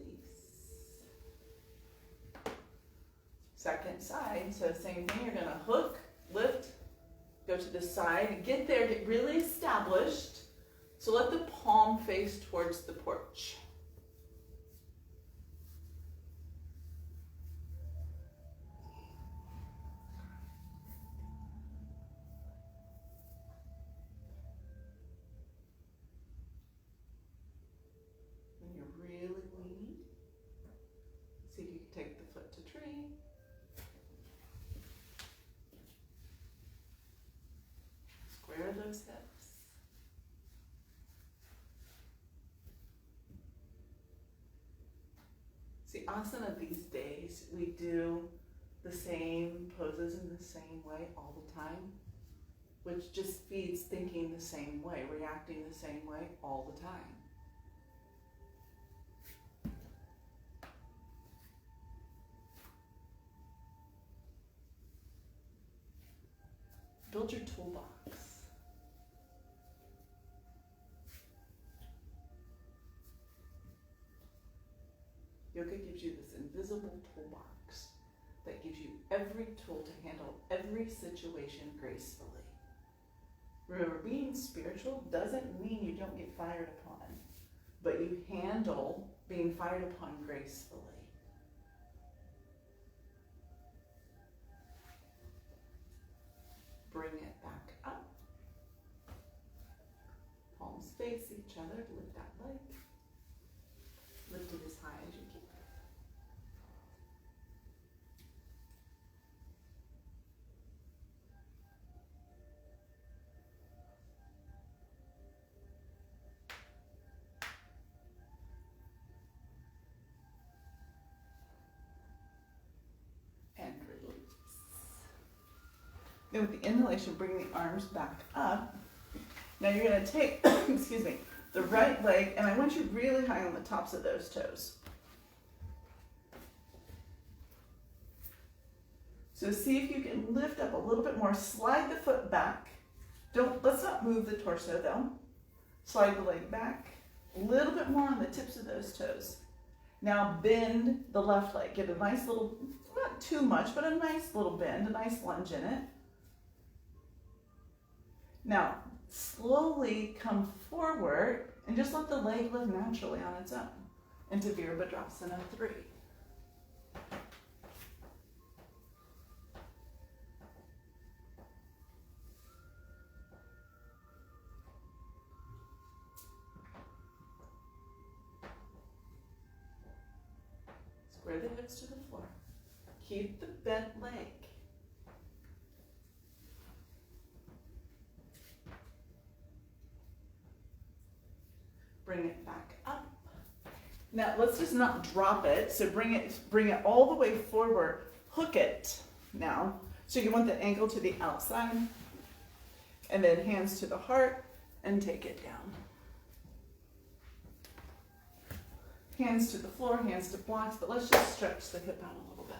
Second side, so same thing, you're gonna hook, lift, go to the side, get there, get really established. So let the palm face towards the porch. When you're really leaning, see if you can take the foot to tree. Square those hips. See, asana these days, we do the same poses in the same way all the time, which just feeds thinking the same way, reacting the same way all the time. Build your toolbox. Yoga gives you this invisible toolbox that gives you every tool to handle every situation gracefully. Remember, being spiritual doesn't mean you don't get fired upon, but you handle being fired upon gracefully. Bring it back up. Palms face each other. Lift that leg. Lift it as high as you can. And release. Then with the inhalation, bring the arms back up. Now you're going to take, excuse me, the right leg, and I want you really high on the tops of those toes. So see if you can lift up a little bit more. Slide the foot back. Let's not move the torso though. Slide the leg back. A little bit more on the tips of those toes. Now bend the left leg. Get a nice little, not too much, but a nice little bend, a nice lunge in it. Now, slowly come forward and just let the leg lift naturally on its own into Virabhadrasana 3. Square the hips to the floor. Keep the bent leg. Bring it back up. Now let's just not drop it. So bring it all the way forward. Hook it now. So you want the ankle to the outside, and then hands to the heart, and take it down. Hands to the floor, hands to blocks, but let's just stretch the hip out a little bit.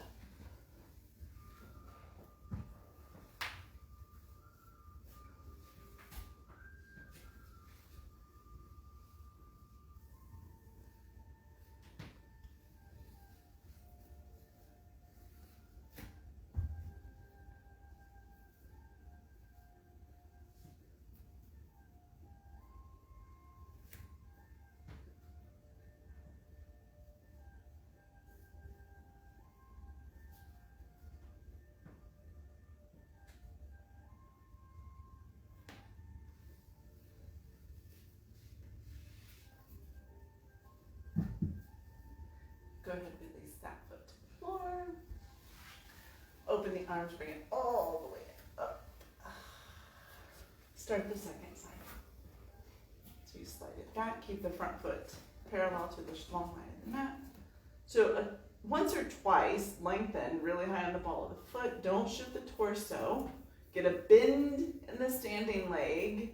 Go ahead and release that foot to the floor. Open the arms, bring it all the way up. Start the second side. So you slide it back, keep the front foot parallel to the long line of the mat. So once or twice, lengthen really high on the ball of the foot. Don't shift the torso. Get a bend in the standing leg.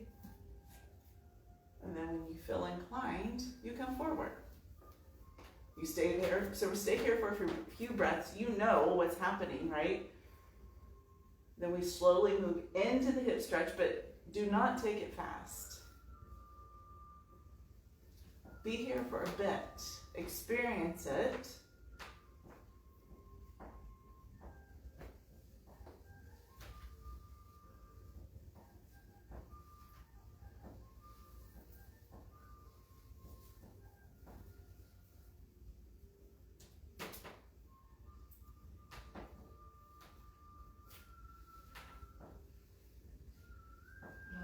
And then when you feel inclined, you come forward. You stay there, so stay here for a few breaths. You know what's happening, right? Then we slowly move into the hip stretch, but do not take it fast. Be here for a bit. Experience it.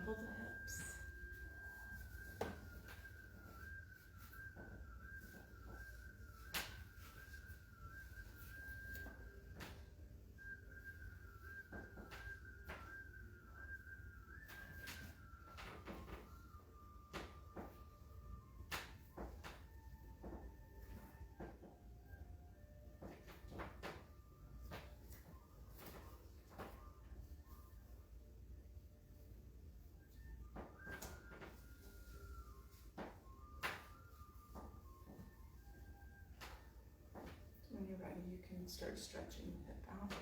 Level the hips. When you're ready, you can start stretching the hip out.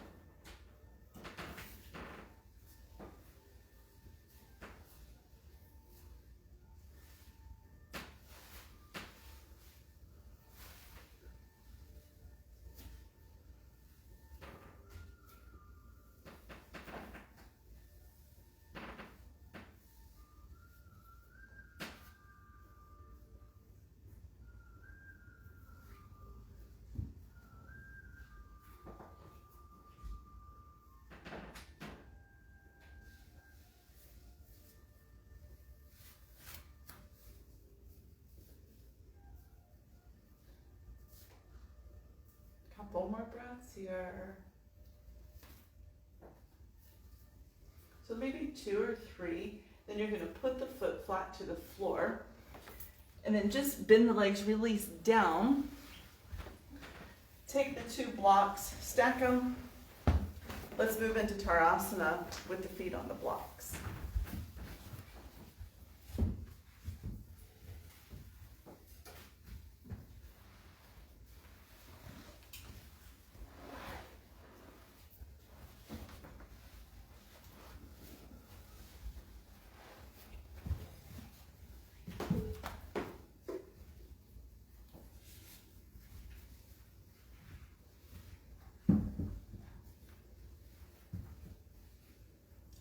couple more breaths here. So maybe 2 or 3. Then you're going to put the foot flat to the floor. And then just bend the legs, release down. Take the 2 blocks, stack them. Let's move into Tarasana with the feet on the blocks.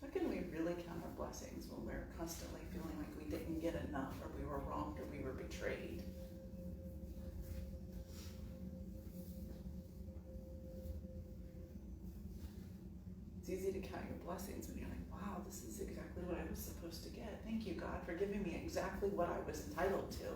How can we really count our blessings when we're constantly feeling like we didn't get enough, or we were wronged, or we were betrayed? It's easy to count your blessings when you're like, wow, this is exactly what I was supposed to get. Thank you, God, for giving me exactly what I was entitled to.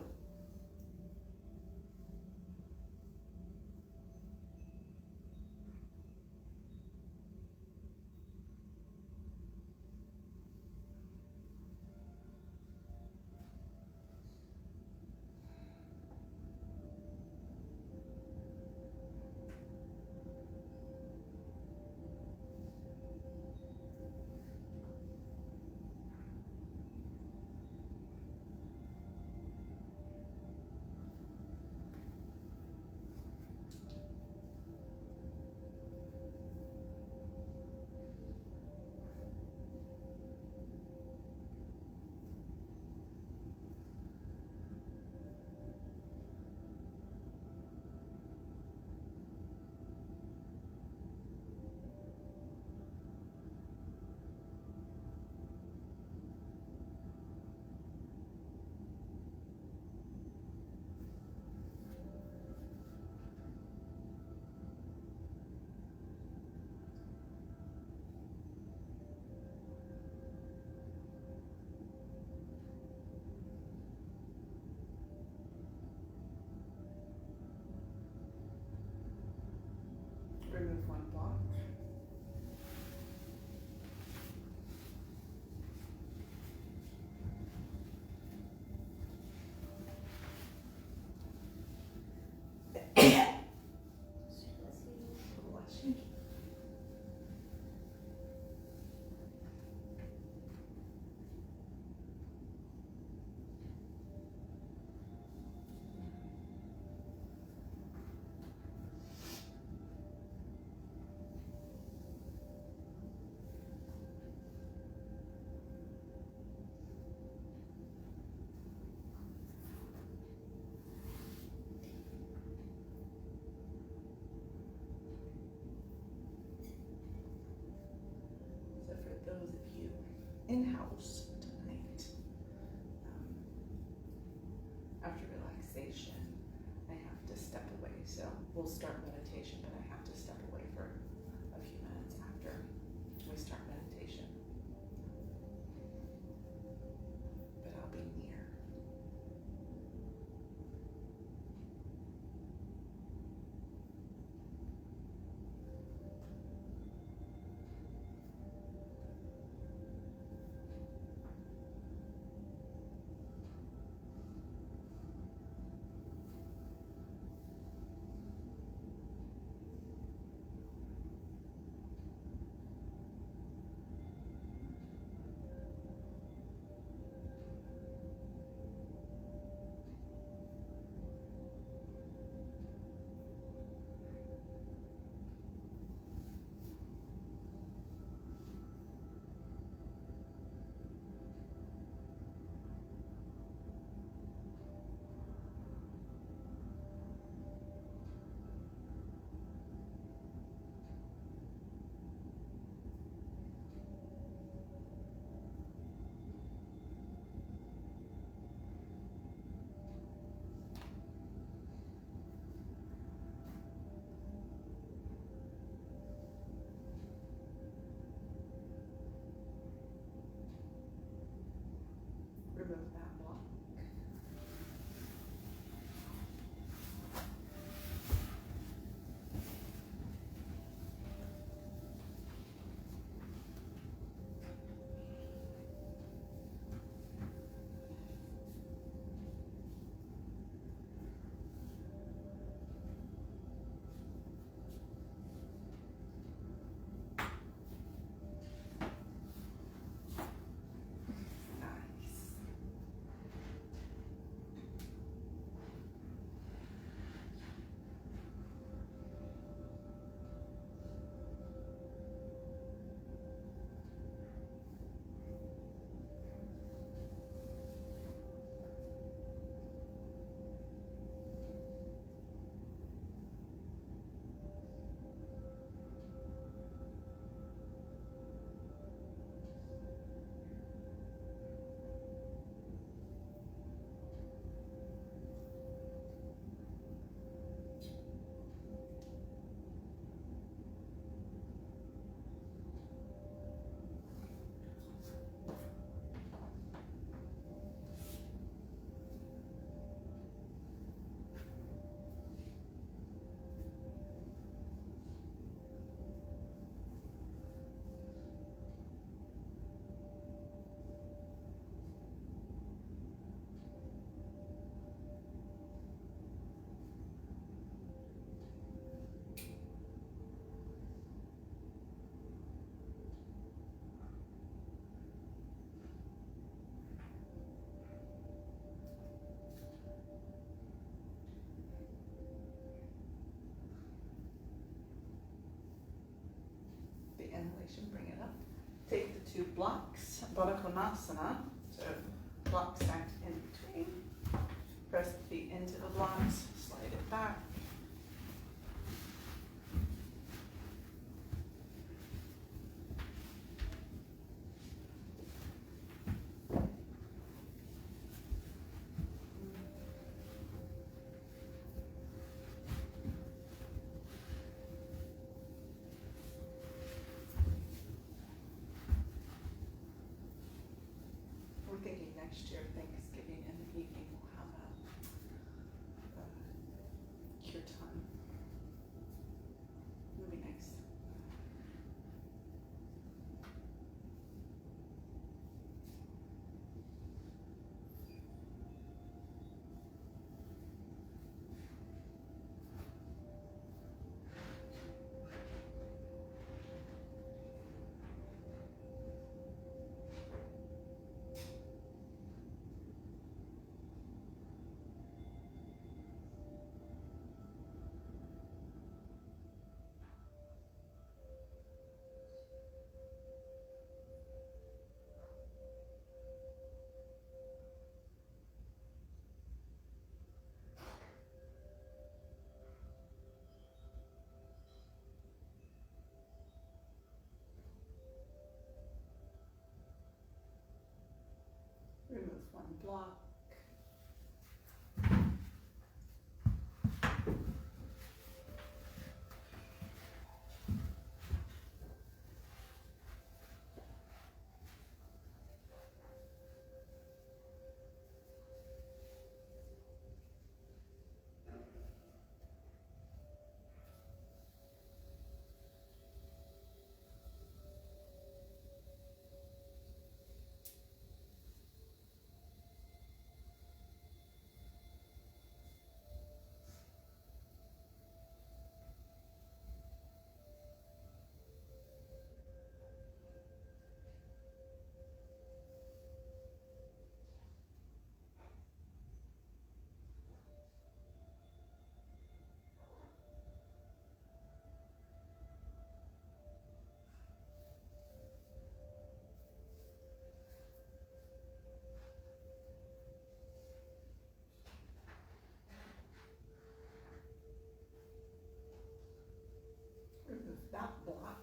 Remove 1 block. Bless you. So for those of you in-house tonight, after relaxation, I have to step away. So we'll start meditation, but I have to step away for a few minutes after we start meditation. But I'll be near. section, bring it up. Take the two blocks, Baddha Konasana, so blocks stacked in between. Press the feet into the blocks, slide it back. We're thinking next year, Thanksgiving in the evening, we'll have a kirtan. It'll be nice. Remove one block. Remove that block.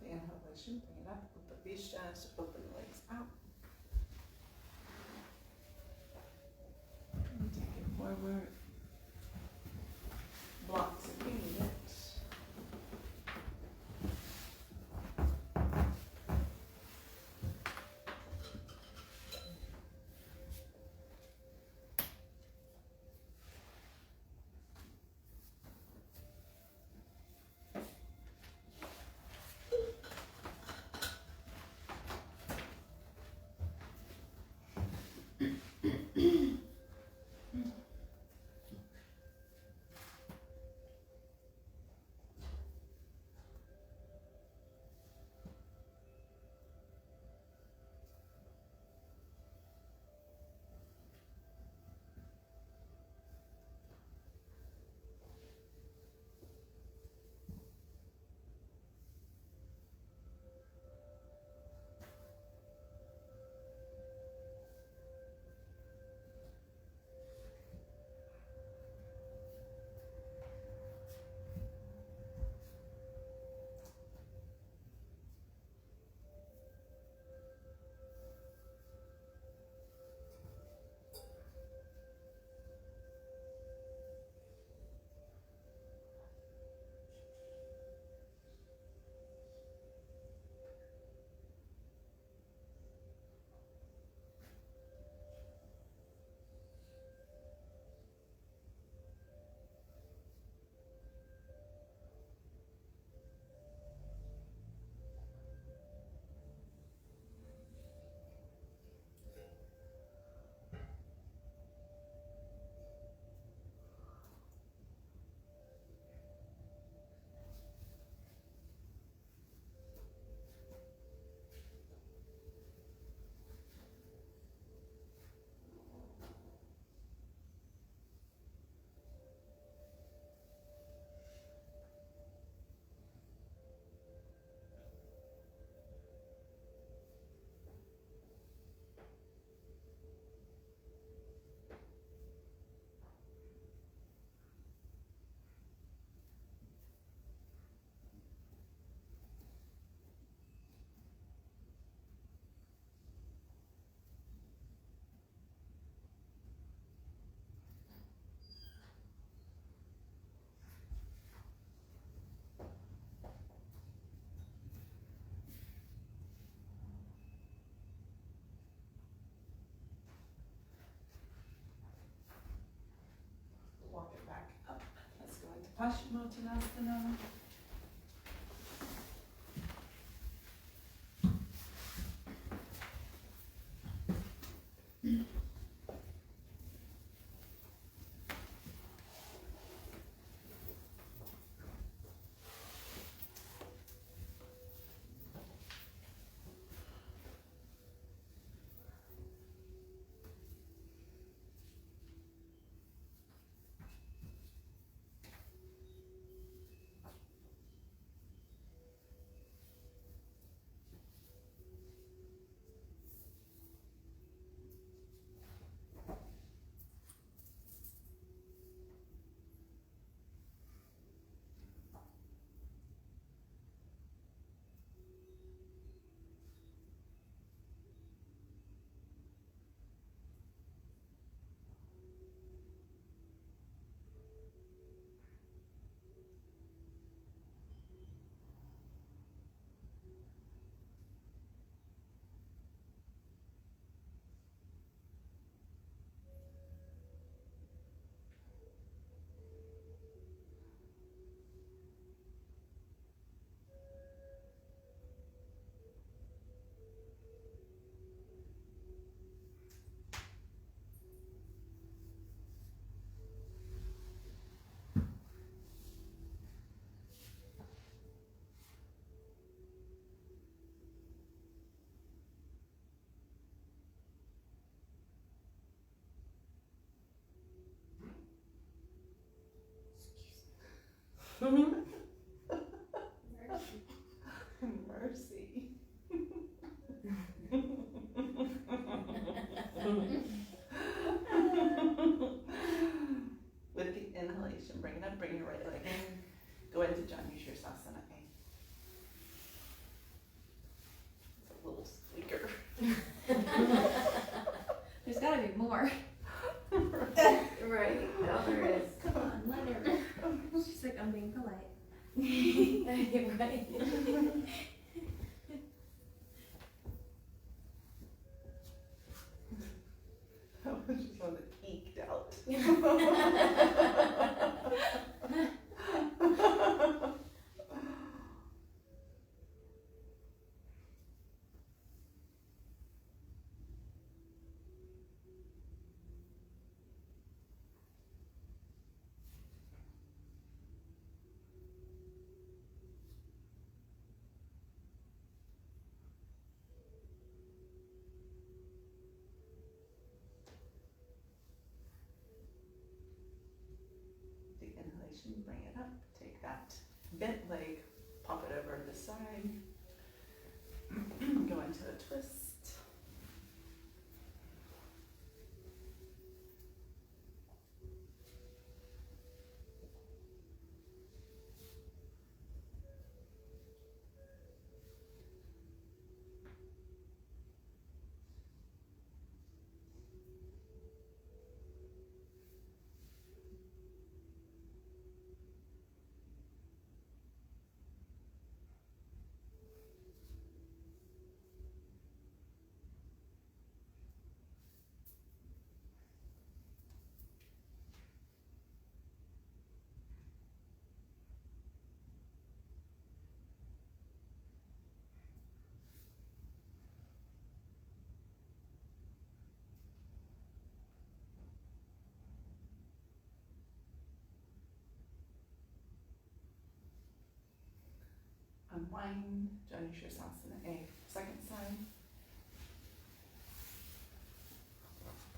The inhalation, bring it up, open these chest, open the legs out. And take it forward. Blocks if you need it. Paschimottanasana. Mercy. With the inhalation, bring it up, bring your right leg in. Go into Janu Sirsasana A. It's a little squeaker. There's gotta be more. Right. Oh, there is. Come on, let her. She's like, I'm being polite. Right. That was just one that eked out. The inhalation, bring it up. Take that bent leg, pop it over the side. Go into a twist. Unwind, Janu Sirsasana A, second side.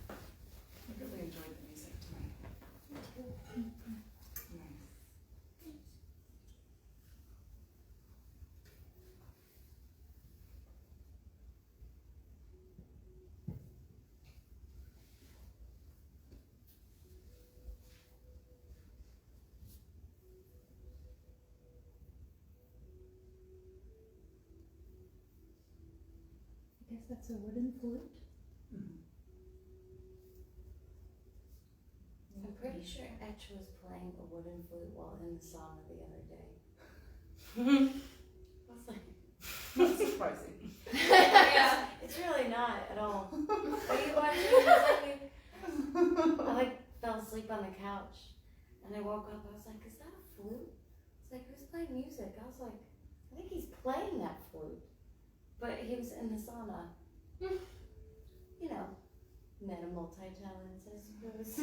I really enjoyed the music tonight. Nice. I guess that's a wooden flute. Mhm. I'm pretty sure Etch was playing a wooden flute while in the sauna the other day. I was like, Not surprising. yeah, it's really not at all. Are you watching? I like fell asleep on the couch, And I woke up, I was like, is that a flute? It's like, who's playing music? I was like, I think he's playing that flute. But he was in the sauna. You know, men of multi-talents, I suppose.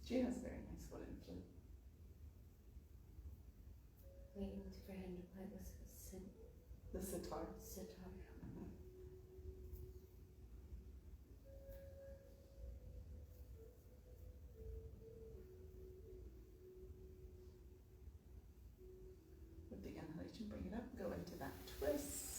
She has a very nice wooden flute. Waiting for him to play with The sitar. sitar. With the inhalation, bring it up, go into that twist.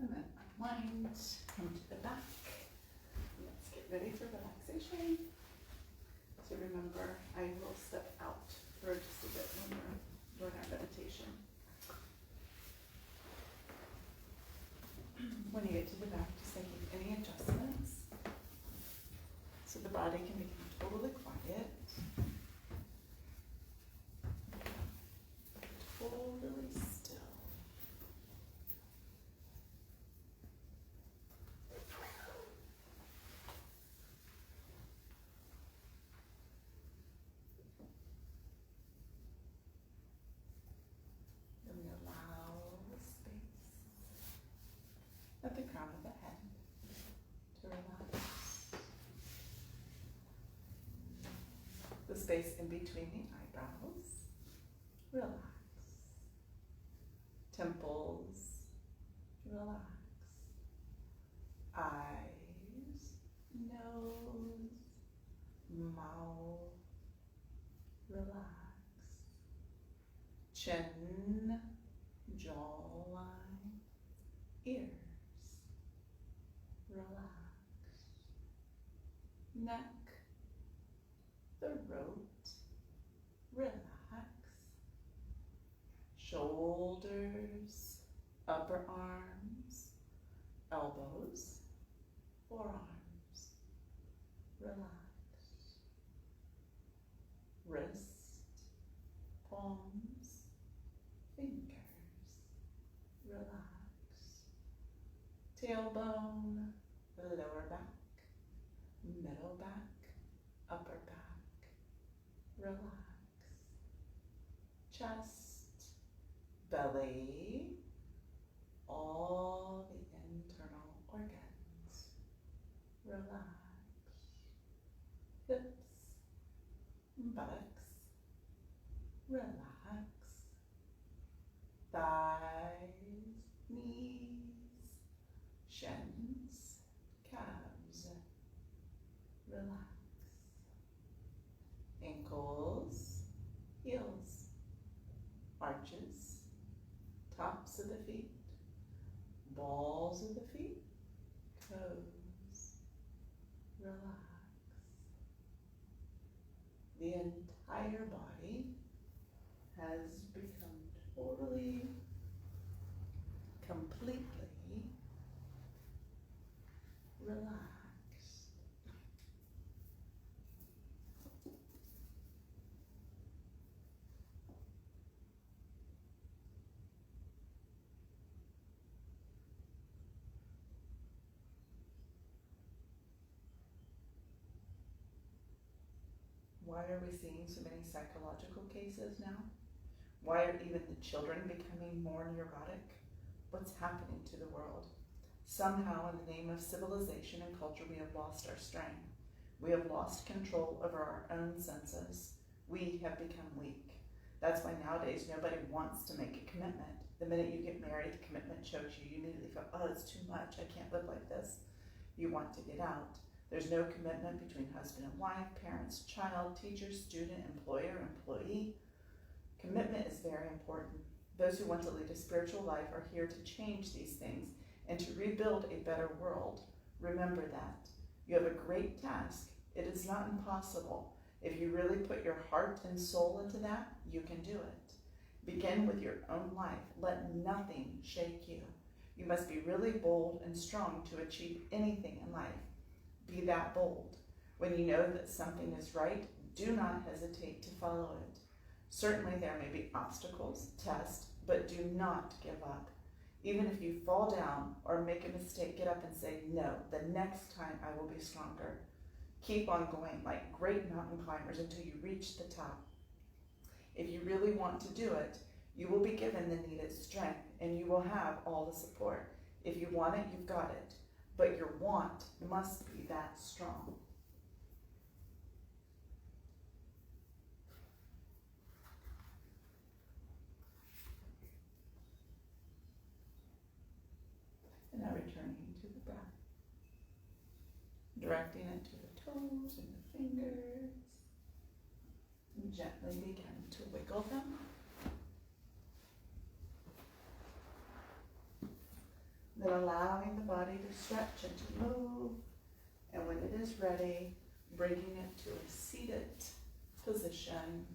And then unwind, come to the back. Let's get ready for relaxation. So remember, I will step out for just a bit when we're doing our meditation. When you get to the back, just making any adjustments so the body can become totally quiet. Totally still. Then we allow space at the crown of the head to relax. The space in between the eyebrows, relax. Temples, relax. Eyes, nose, mouth, relax. Chin, jawline, ears, relax. Neck, throat, relax. Shoulders, upper arms, elbows, forearms, relax. Wrist, palms, fingers, relax. Tailbone, lower back, middle back, upper back, relax. Chest, belly, all the internal organs, relax. Hips, buttocks, relax. Thighs, knees, shins, calves, relax. Ankles, heels, arches, tops of the feet, balls of the feet, toes, relax. The entire body has become totally, completely relaxed. Why are we seeing so many psychological cases now? Why are even the children becoming more neurotic? What's happening to the world? Somehow, in the name of civilization and culture, we have lost our strength. We have lost control over our own senses. We have become weak. That's why nowadays nobody wants to make a commitment. The minute you get married, the commitment chokes you. You immediately feel, oh, it's too much. I can't live like this. You want to get out. There's no commitment between husband and wife, parents, child, teacher, student, employer, employee. Commitment is very important. Those who want to lead a spiritual life are here to change these things and to rebuild a better world. Remember that. You have a great task. It is not impossible. If you really put your heart and soul into that, you can do it. Begin with your own life. Let nothing shake you. You must be really bold and strong to achieve anything in life. Be that bold. When you know that something is right, do not hesitate to follow it. Certainly there may be obstacles, tests, but do not give up. Even if you fall down or make a mistake, get up and say, no, the next time I will be stronger. Keep on going like great mountain climbers until you reach the top. If you really want to do it, you will be given the needed strength and you will have all the support. If you want it, you've got it. But your want must be that strong. And now returning to the breath. Directing it to the toes and the fingers. And gently begin to wiggle them. Then allowing the body to stretch and to move. And when it is ready, bringing it to a seated position.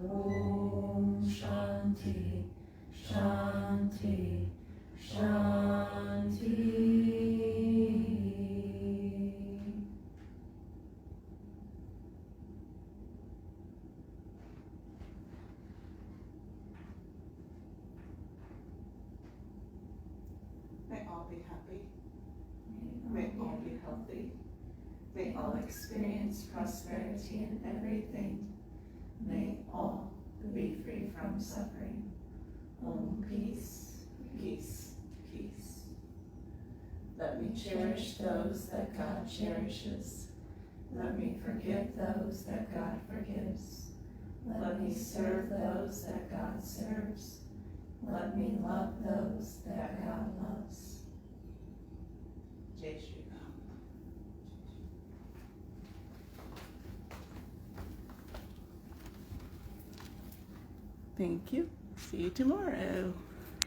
Om Shanti, Shanti, Shanti. May all be happy. May all be healthy. May all experience prosperity in everything. May all be free from suffering. Om peace, peace, peace. Let me cherish those that God cherishes. Let me forgive those that God forgives. Let me serve those that God serves. Let me love those that God loves. Jai Shri Ram. Thank you. See you tomorrow.